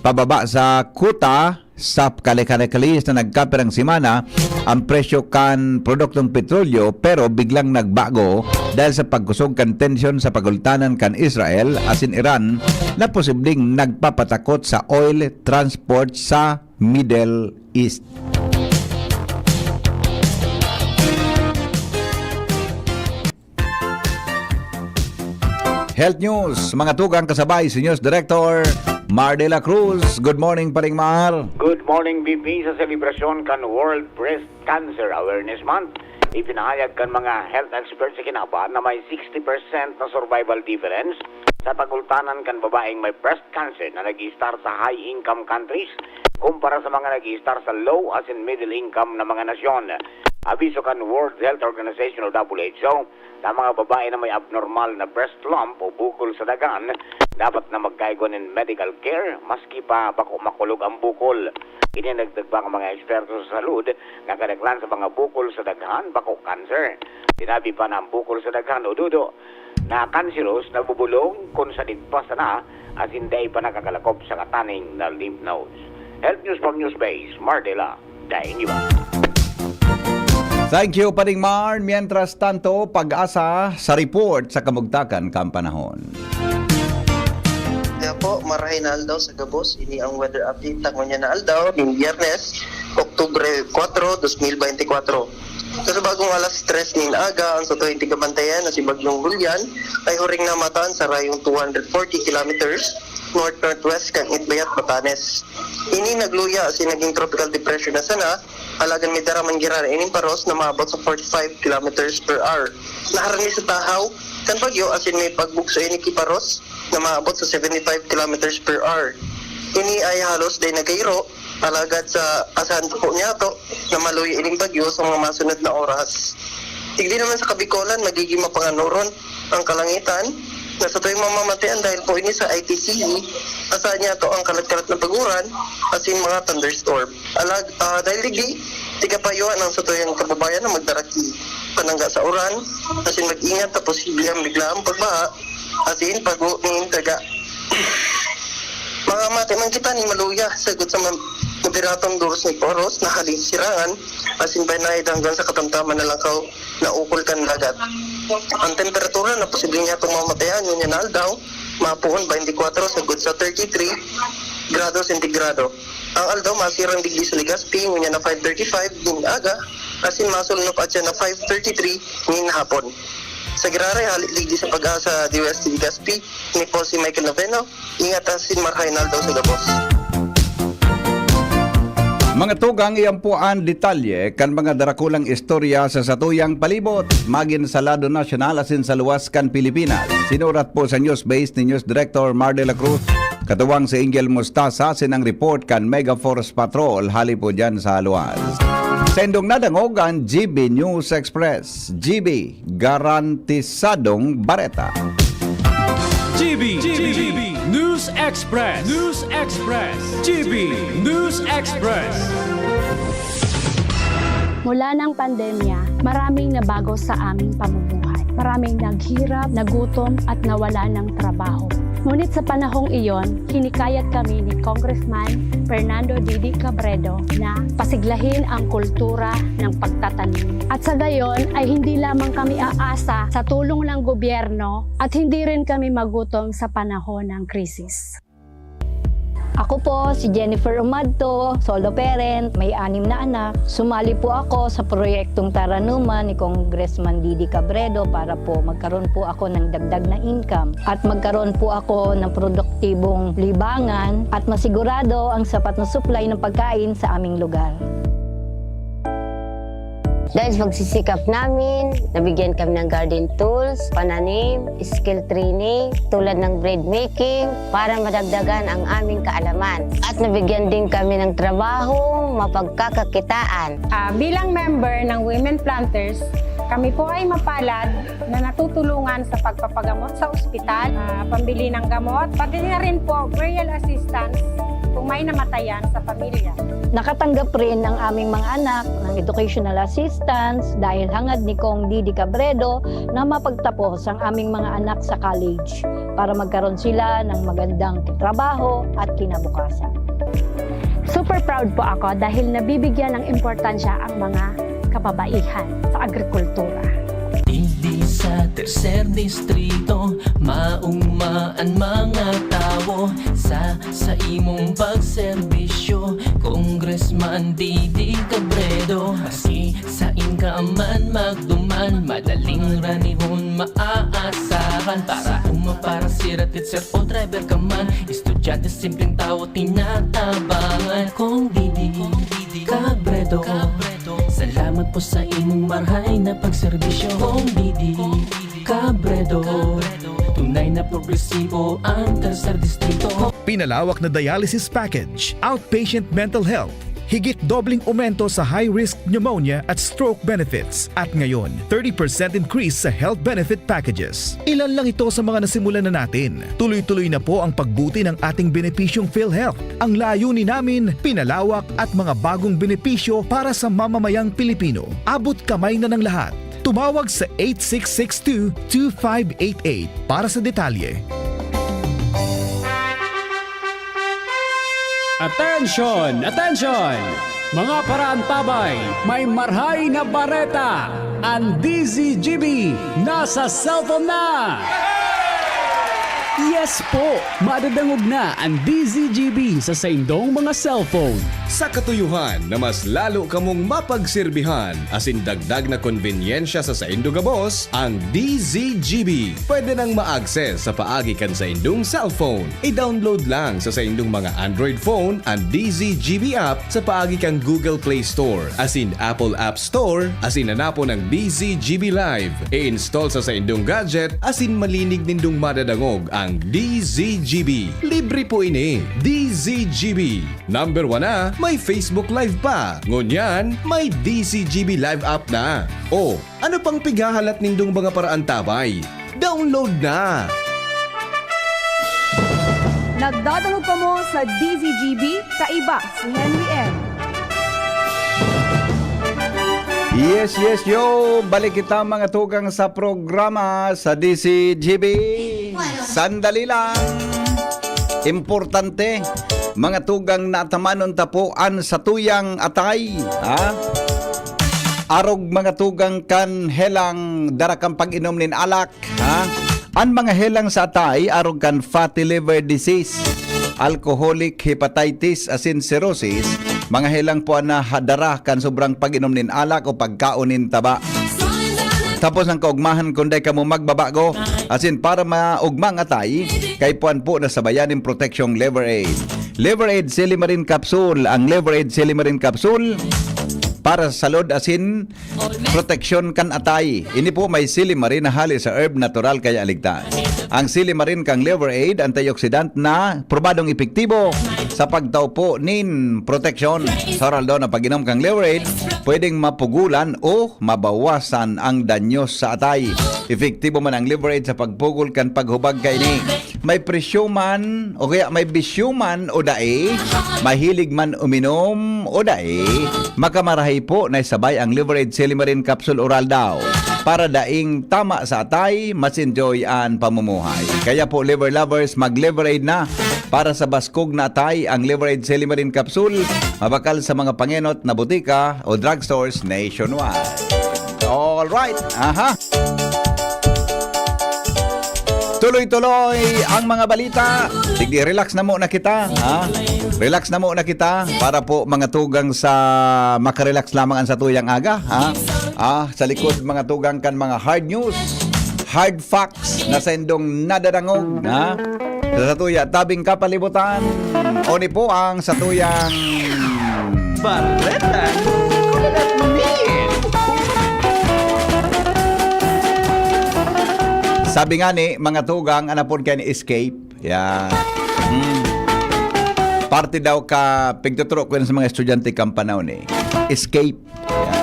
S1: Pababa sa kuta sa kali-kali-kalis na nagkaperang simana ang presyo kan produktong petrolyo, pero biglang nagbago dahil sa pagkusog kan tensyon sa pagultanan kan Israel asin Iran na posibleng nagpapatakot sa oil transport sa Middle East. Health News, mga tugang kasabay si News Director Mar de la Cruz. Good morning, Paring Mar.
S3: Good morning, BP. Sa selebrasyon kan World Breast Cancer Awareness Month, ipinahayag kan mga health experts sa Kinapa na may 60% na survival difference sa pagultanan kan babaeng may breast cancer na nag-i-star sa high-income countries kumpara sa mga nag-i-star sa low as in middle-income na mga nasyon. Abiso kan World Health Organization o WHO na mga babae na may abnormal na breast lump o bukol sa dagan dapat na magkaigo ng medical care maski pa bako makulog ang bukol. Ininagdag pa ang mga eksperto sa salud na kadaglan sa mga bukol sa daghan bako cancer. Sinabi pa na ang bukol sa daghan o dudo na cancerous na bubulong kung sa digpas na at hindi pa nakakalakop sa kataning na lymph nodes. Health News from Newsbase, Mardela, Dainiba.
S1: Thank you, Paring Mar. Mientras tanto, pag-asa sa report sa kamugtakan kampanahon.
S7: Kaya po, marahay na aldaw sa Gabos. Ini ang weather update tango niya na aldaw ng Biyernes, Oktubre 4, 2024. Sa bagong alas 3 nin aga, ang sa 20 kabantayan na si Bagyong Julian ay huring namatan sa rayong 240 kilometers north-northwest kang Itbayat, Batanes. Ini nagluya si naging tropical depression na sana, halagan may daraman giran ining paros na maabot sa 45 kilometers per hour. Naharani sa Tahaw, kan bagyo asin may pagbukso ini kiparos na maabot sa 75 kilometers per hour. Ini ay halos day nagayro, alagad sa asahan po niya to na maluya ining bagyo sa mga masunod na oras. Tigdi naman sa Kabikolan, magiging mapanganuron ang kalangitan na sa tuwing mamamatayan dahil po ini sa ITCE, asahan niya to ang kalat-kalat na paguran asin mga thunderstorm. Dahil digdi, tigapayuan ang sa tuwing kababayan na magdaraki panangga sa uran, asin mag-ingat na posible ang biglaang pagbaha, asin pag-uingin taga. Mga mati man kita ni maluya, sagot sa moderatong duros ni Poros na haling sirangan, asin bainayad hanggang sa katamtaman na langkaw na ukol kan lagat. Ang temperatura na posibleng niya itong mamatayan yun yan aldaw, mapuon 24 sagot sa 33 grado sentigrado. Ang aldaw masirang digdi sa Legazpi yun yan na 5:35 din aga, asin masulunok at siya na 5:33 ngin hapon. Sa Girare, halik digdi sa pag-asa DOST Legazpi, ni Paul si Michael Noveno, ingat asin marhay na aldaw sa Gabos.
S1: Mga tugang iyampuan detalye kan mga darakulang istorya sa satuyang palibot magin sa lado nasyonal asin sa luwas kan Pilipinas. Sinurat po sa Newsbase ni News Director Mar de la Cruz, katuwang si Ingel Mustasa sinang report kan Mega Force Patrol hali po dyan sa luwas. Sendong nadangog ang GB News Express. GB, garantisadong bareta.
S15: GB News Express. News Express. GB News Express.
S11: Mula ng pandemya, maraming nabago sa aming pamumuhay. Maraming naghirap, nagutom at nawala ng trabaho. Ngunit sa panahong iyon, hinikayat kami ni Congressman Fernando Didi Cabredo na pasiglahin ang kultura ng pagtatanim. At sa gayon ay hindi lamang kami aasa sa tulong ng gobyerno at hindi rin kami magutom sa panahon ng krisis. Ako po si Jennifer Umadto, solo parent, may 6 na anak. Sumali po ako sa proyektong Taranuman ni Congressman Didi Cabredo para po magkaroon po ako ng dagdag na income at magkaroon po ako ng produktibong libangan at masigurado ang sapat na supply ng pagkain sa aming lugar.
S8: Dahil sa pagsisikap namin, nabigyan kami ng garden tools, pananim, skill training, tulad ng bread making, para madagdagan ang aming kaalaman. At nabigyan din kami ng trabaho, mapagkakakitaan.
S9: Bilang member ng Women Planters, kami po ay mapalad na natutulungan sa pagpapagamot sa ospital, pambili ng gamot, pati na rin po burial assistance kung may namatayan sa pamilya.
S11: Nakatanggap rin ang aming mga anak ng educational assistance dahil hangad ni Kong Didi Cabredo na mapagtapos ang aming mga anak sa college para magkaroon sila ng magandang trabaho at kinabukasan. Super proud po ako dahil nabibigyan ng importansya ang mga kababaihan sa agrikultura.
S10: Hindi sa tercer distrito, maugmaan mga tao sa imong pagserbisyo, Congressman Didi Cabredo. Maski sa inkaman magduman, madaling ranihon maaasahan. Para para siratit sir o driver ka man, estudyante simpleng tao tinatabangan. Kung Didi Cabredo, salamat po sa imong marhay na pagserbisyo. Kung Didi Cabredo, tunay na progresibo ang tercer distrito.
S12: Pinalawak na dialysis package, outpatient mental health, higit dobling aumento sa high-risk pneumonia at stroke benefits. At ngayon, 30% increase sa health benefit packages. Ilan lang ito sa mga nasimulan na natin. Tuloy-tuloy na po ang pagbuti ng ating benepisyong PhilHealth. Ang layunin namin, pinalawak at mga bagong benepisyo para sa mamamayang Pilipino. Abot kamay na ng lahat. Tumawag sa 8662-2588 para sa detalye.
S13: Attention! Attention! Mga parantabay, may marhay na bareta! Ang DZGB nasa cellphone na! Yes po! Madadangog na ang DZGB sa saindong mga cellphone.
S15: Sa katuyuhan na mas lalo kamong mapagsilbihan, asin dagdag na konbinyensya sa saindo gabos, ang DZGB. Pwede nang ma-access sa paagi kan sa indong cellphone. I-download lang sa saindong mga Android phone ang DZGB app sa paagi kang Google Play Store, asin Apple App Store, asin nanapo ng DZGB Live. I-install sa saindong gadget, asin malinig nindong madadangog ang DZGB. Libre po ini. DZGB. Number 1 na, may Facebook Live pa. Ngunyan, may DZGB Live app na. O, ano pang pighahalat nindong mga paraan tabay? Download na!
S16: Nagdadangog ka mo sa DZGB, kaiba si Henry M.
S1: Yes, yo! Balik kita mga tugang sa programa sa DZGB. Sandali lang. Importante, mga tugang natamanon tapuan sa tuyang atay. Ha? Arog mga tugang kan helang darakang pag-inom nin alak. Ha? Ang mga helang sa atay, arog kan fatty liver disease, alcoholic hepatitis asin cirrhosis, mga helang po na hadara kan sobrang pag-inom nin alak o pagkaon nin taba. Tapos ang kaugmahan kunday ka mo magbabago, asin para maugmang atay, kay puan po na sabayan ng proteksyong Liver Aid. Liver Aid Silimarin Capsule. Ang Liver Aid Silimarin Capsule para sa salud asin proteksyon kan atay. Ini po may silimarin na hali sa herb natural kaya ligtas. Ang silimarin kang Liver Aid, antioxidant na probadong epektibo sa pagtaupo nin proteksyon. Sa oral daw na pag-inom kang Liver Aid, pwedeng mapugulan o mabawasan ang danyos sa atay. Epektibo man ang Liver Aid sa pagpugol kan paghubag kay ni. May presyo man o kaya may bisyo man o dae, mahilig man uminom o dae, makamarahay po na isabay ang Liver Aid Silimarin Capsule Oral daw. Para daing tama sa atay, mas enjoy ang pamumuhay. Kaya po liver lovers, mag-Liver Aid na. Para sa baskog na atay, ang Liver Aid Silimarin Capsule, mabakal sa mga pangenot na butika o drugstores nationwide. Alright, aha. Tuloy-tuloy ang mga balita. Sige, relax na muna kita. Ha? Relax na muna kita para po mga tugang sa makarelax lamang ang sa tuyang aga. Ha? Sa likod mga tugang kan mga hard news, hard facts na sa indong nadadangog. Ha? Sa tuya, tabing kapalibutan. Oni po ang sa tuyang
S14: Barreta
S1: Sabi nga ni, mga tugang, anapon kayo ni escape. Yan. Parte daw ka, pigtuturo ko sa mga estudyante kang panahon eh. Escape. Yan.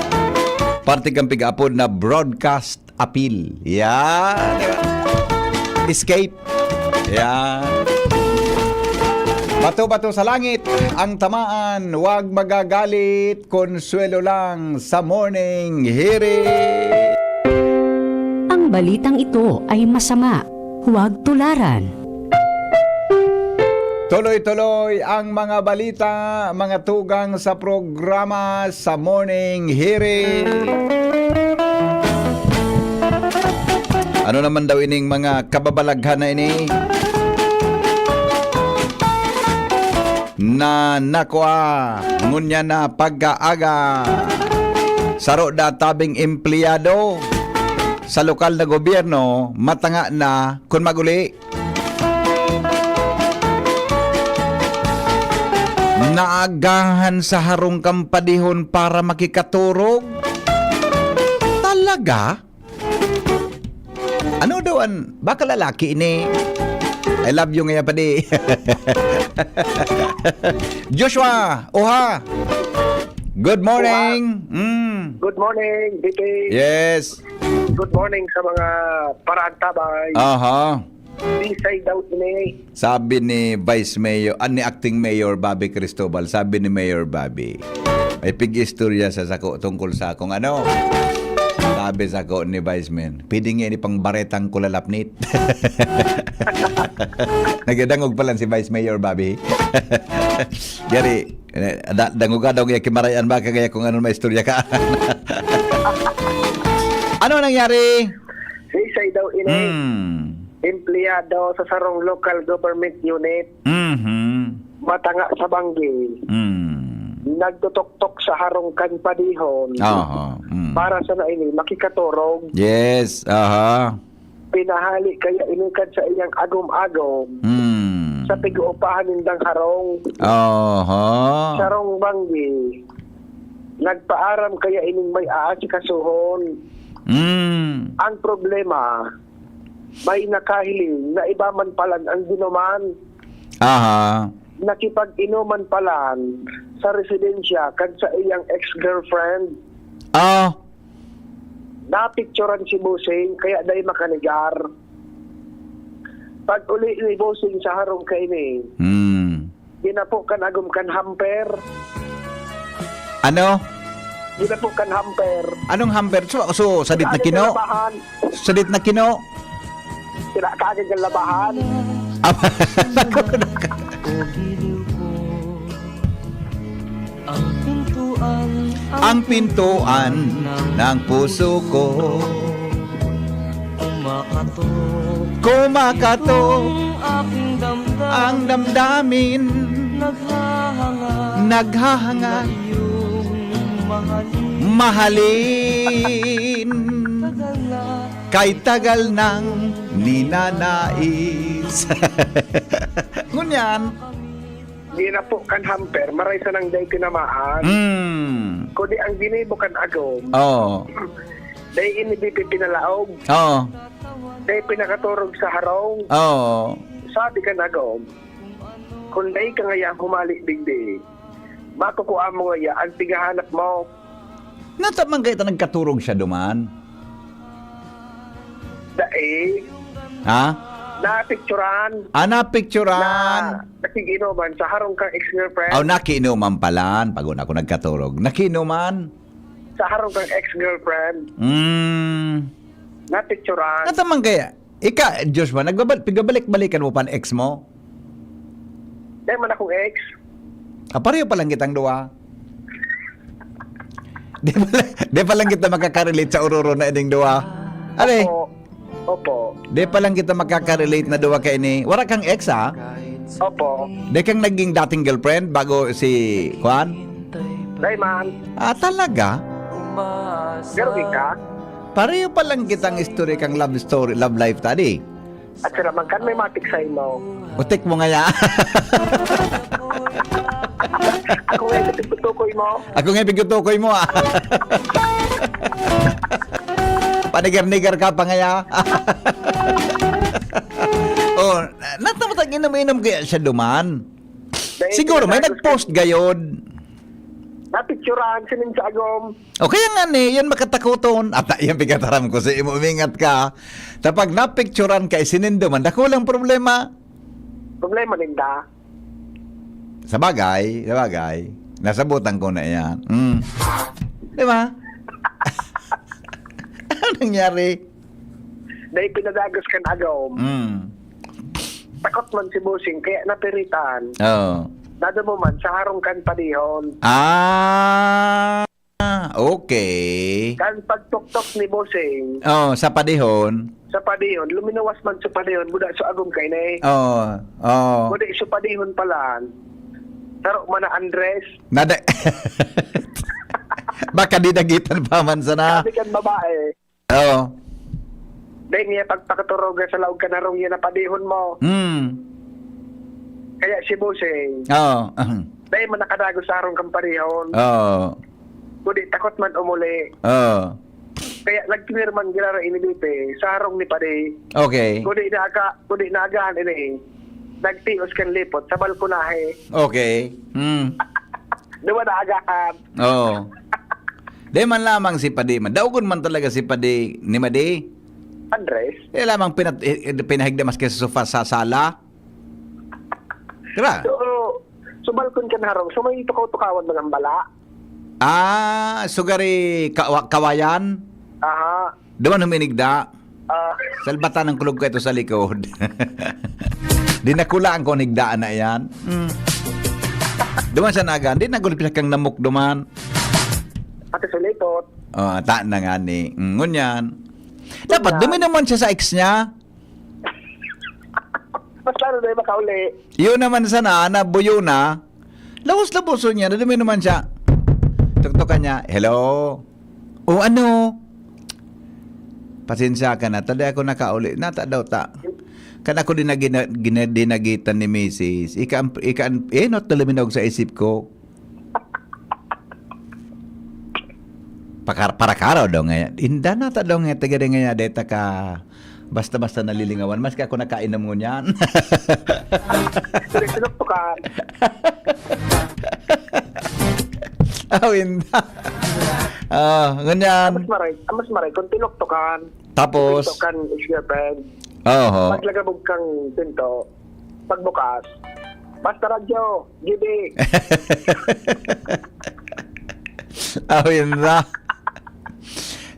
S1: Parte kang pig-apod na broadcast appeal. Yan. Diba? Escape. Yan. Bato-bato sa langit, ang tamaan, huwag magagalit, konsuelo lang sa morning hearing.
S17: Ang balitang ito ay masama. Huwag tularan.
S1: Tuloy-tuloy ang mga balita, mga tugang sa programa sa morning hearing. Ano naman daw ining mga kababalaghan na ini? Na nakwa, ngunya na pagkaaga. Saro da tabing empleyado sa lokal na gobyerno, matanga na kung maguli. Naagahan sa harong kampadihon para makikaturog? Talaga? Ano daw an? Baka lalaki ini? I love you ngayon pa di. Joshua, oha. Good morning.
S18: Good morning, DP.
S1: Yes.
S18: Good morning sa mga parantabay.
S1: Aha.
S18: Bisay daw ini.
S1: Sabi ni Vice Mayor, ni Acting Mayor Bobby Cristobal, sabi ni Mayor Bobby, may pig-istorya sa sako tungkol sa akong ano. Sabi sa ko ni Vice Man, pwede nga ni pang baretang kulalapnit. Nagadangog pa lang si Vice Mayor Bobby. Gari, dangog daw nga kimarayan ba kagaya kung ano may istorya ka. Ano nangyari?
S18: Bisay daw ini. Empleyado sa sarong local government unit. Matanga sa Banggi. Nagtutok-tok sa harong kanpadihon. Para sa na ini makikaturog.
S1: Yes,
S18: Pinahali kaya inikad sa iyang agom-agom. Sa pig-uupahan nindang harong. Sarong Banggi. Nagpaaram kaya ining may aasikasuhon. Ang problema, may nakahiling na iba man palan ang ginuman. Nakipag-inuman palan sa residensya kad sa iyang ex-girlfriend. Napicturan si Busing kaya dahil makanigar. Pag uli ni Busing sa harong kaini, ginapukan agum kan hamper.
S1: Ano?
S18: Ginapukan hamper.
S1: Anong hamper? So sadit na kino? Sadit na kino?
S18: Sila kaagad ang labahan.
S1: Ang pintuan ng puso ko kumakatok ang damdamin naghahanga mahalin kay tagal nang ninanais. Ngunyan
S18: ginapukan hamper, maray sa nang day tinamaan. Kundi ang ginibukan agom. Day inibipi pinalaog. Day pinakaturog sa harong. Sabi ka agom, kung day ka ngayang humalik digdi, makukuha mo ngaya ang tigahanap mo.
S1: Natamang kayo nagkaturog siya duman?
S18: Daig. Napicturan.
S1: Napicturan.
S18: Nakiginuman sa harong kang ex-girlfriend.
S1: Nakiinuman palan. Pagod ako nagkaturog. Nakiinuman.
S18: Sa harong kang ex-girlfriend. Napicturan.
S1: Natamang kaya. Ika, Joshua, pigabalik-balikan mo pa ang ex mo?
S18: Dahil man akong ex.
S1: Pareho pa lang kitang duwa. Di pa lang kita makakarelate sa ururo na eding duwa. Are?
S18: Opo.
S1: Di pa lang kita makaka-relate na duwa kay ni. Wala kang ex ha?
S18: Opo.
S1: Di kang naging dating girlfriend bago si Juan?
S18: Dayman.
S1: Ah, talaga?
S18: Pero ka?
S1: Pareho pa lang kitang history kang love life tadi.
S18: At sila man kan may matik sa imo.
S1: Utik mo nga ya.
S18: Ako nga ipitutukoy mo.
S1: Ako nga bigutukoy mo ah. Panigar-nigar ka pa nga ya. Oh, natamatag inom-inom kaya siya duman. Siguro may nag-post gayod.
S18: Napicturean sinin sa agom.
S1: O kaya nga ni, yan makatakuton. At yan pigataram ko sa imo, umingat ka. Tapag napicturean ka, isininduman, dako lang problema.
S18: Problema ninda.
S1: Sa bagay. Nasabutan ko na yan. Di ba? Ano nangyari?
S18: Dahil pinadagos kan agom. Takot man si Busing, kaya napiritan.
S1: Oo.
S18: Dado mo man, sa harong kan padihon.
S1: Ah, okay.
S18: Kan pagtuktok ni Busing,
S1: Oh, sa padihon.
S18: sa padihon, luminawas man sa padihon, buda sa agom kay na Buda sa padihon pala. Taro man na Andres.
S1: Nada. Baka dinagitan pa man sana.
S18: Sabi kan babae.
S1: Oo.
S18: Dahil niya pagpakaturoga sa laog ka na rong yan na padihon mo. Kaya si Busing,
S1: Oo.
S18: dahil man nakadago sa harong kang padihon.
S1: Oo.
S18: Kundi takot man umuli.
S1: Oo.
S18: Kaya nagpinirman ginara inibipe sa harong ni Padi.
S1: Okay.
S18: Kundi naagaan ini. Nagtios kan lipot sa balkonahe.
S1: Okay.
S18: Diba naagaan?
S1: Oo. Di man lamang si Padi. Daugon man talaga si Padi ni Madi.
S18: Andres?
S1: Di lamang pinahigdamas kayo sa sofa sa sala. Diba?
S18: So balkon ka na harong. So may tukaw-tukawan mga bala.
S1: Ah, sugari kawayan?
S18: Aha.
S1: Diba huminigda? Salbatan ng kulog ko ito sa likod. Di nakulaan ko nigdaan na yan. Duman sa nagan, di nagulipis kang namuk duman.
S18: Ate sa lipot.
S1: Oh, taan na nga ni. Ngunyan. Dapat dumi naman siya sa ex niya.
S18: Mas lalo na yung makauli.
S1: Yun naman sana, nabuyo na. Lawas-labuso niya, dumi naman siya. Tuktukan niya, hello? O ano? Pasensya ka na, tali ako nakauli. Nata daw ta. Kan ako din dinagitan ni Mrs. Not talaminaw sa isip ko. Para karaw daw nga. Inda na ta daw nga, tagari nga deta ka. Basta-basta nalilingawan. Mas ka ako nakainom mo niyan.
S18: Sinuktukan.
S1: Inda. Ganyan.
S18: Mas maray, kung tinuktukan.
S1: Tapos?
S18: Tinuktukan is girlfriend.
S1: Oo.
S18: Maglagabog kang pinto. Pagbukas. Basta radyo. Gibi.
S1: Inda.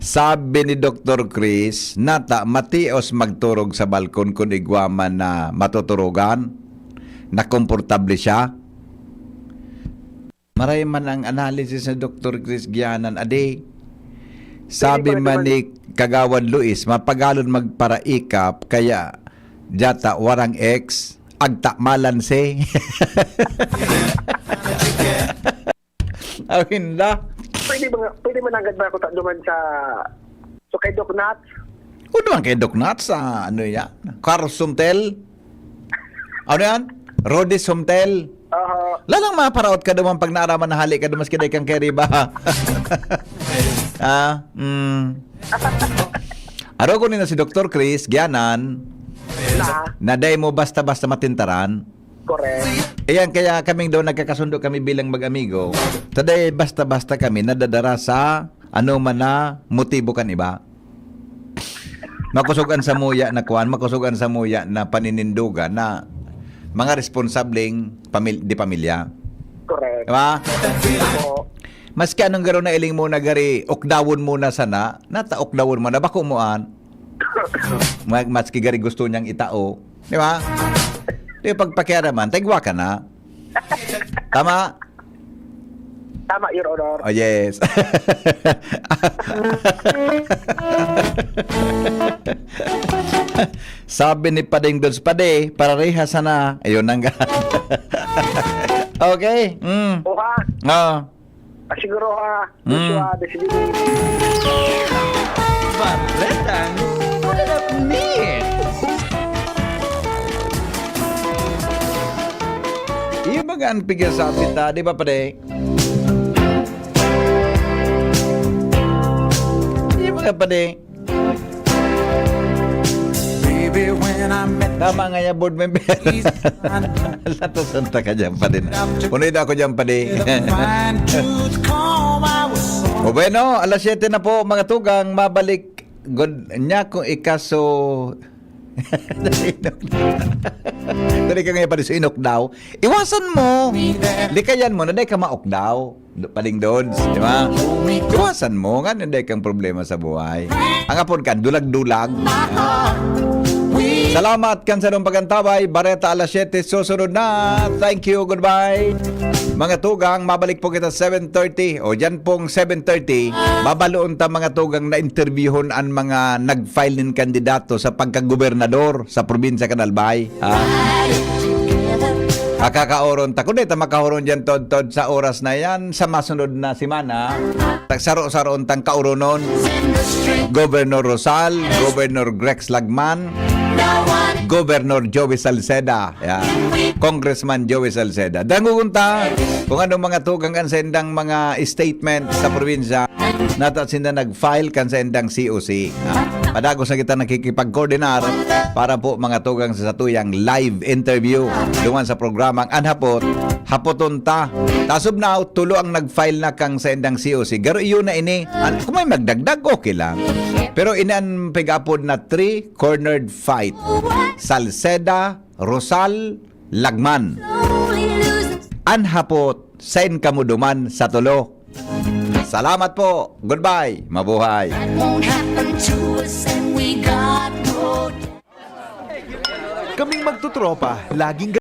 S1: Sabi ni Dr. Chris, nata matios magturog sa balkon kung igwaman na matuturugan, na komportable siya. Maray man ang analysis ni Dr. Chris Gianan, ade. Sabi man ni Kagawad Luis, mapagalon magparaikap, kaya jata warang ex, agta malanse. Inda.
S18: Pwede man agad ba ako duman sa kay Doc Nuts?
S1: O duman kay Doc Nuts sa ano yan? Carl Sumtel? Ano yan? Rodi Sumtel? Lalang maparaot ka duman pag naaraman na hali ka dumas kiday kang keri ba? Aro ko nila si Dr. Chris Gianan na day mo basta-basta matintaran.
S18: Correct.
S1: Ayan, kaya kaming daw nagkakasundo kami bilang mag-amigo. Today, basta-basta kami nadadara sa ano man na motibo kan iba. Makusugan sa muya na kuan, makusugan sa muya na paninindugan na mga responsableng di pamilya.
S18: Correct.
S1: Diba? Maski anong garo na iling mo na gari, okdawon muna sana, nata okdawon mo na bako moan. Maski gari gusto niyang itao. Di ba? Di pagpakiaraman, tagwa ka na. Tama?
S18: Tama, Your Honor.
S1: Oh, yes. Sabi ni Pading Dodds, Pade, pararehas na. Ayun na nga. Okay.
S18: Oha.
S1: Oo.
S18: Siguro Joshua, Desidini.
S15: Baretang Mananapnit.
S1: Yung mga anpigil sa apita, di ba, Pade? Yung mga, Pade. Tama nga yan, board member. Lato-santa ka dyan, Pade. Punod ako dyan, Pade. O bueno, alas 7 na po, mga tugang, mabalik. Good niya kung ikaso... Dali ka ngayon pa rin sa inok daw. Iwasan mo. Likayan mo na dahil ka maok daw. Paling Dodds, di ba? Iwasan mo. Nga na dahil kang problema sa buhay. Ang apon ka, dulag-dulag. Salamat kan sa nung pagantabay. Bareta alas 7 susunod na. Thank you, goodbye. Mga tugang, mabalik po kita 7:30. O dyan pong 7:30, babaloon ta mga tugang na interviewon ang mga nag-file ng kandidato sa pagkagobernador sa probinsya Canalbay. Kakakaoron ta. Kundi ta makaoron dyan tod-tod sa oras na yan sa masunod na simana. Tagsaro-saroon tang kauronon. Governor Rosal, Governor Grex Lagman, Governor Joey Salceda, Congressman Joey Salceda. Dangugunta kung anong mga tugang kan sa indang mga statement sa probinsya nato sinda nag-file kan sa indang COC. Padagos na kita nakikipag-coordinar para po mga tugang sa satuyang live interview duman sa programang Anhapot, Hapoton ta. Tasob na tulo ang nag-file na kang sa indang COC. Garo iyo na ini. Kung may magdagdag, okay lang. Pero inan pigapod na 3-cornered fight. Salceda, Rosal, Lagman. Anhapot, sain kamuduman sa tulo. Salamat po. Goodbye. Mabuhay.
S15: Kaming magtutropa, laging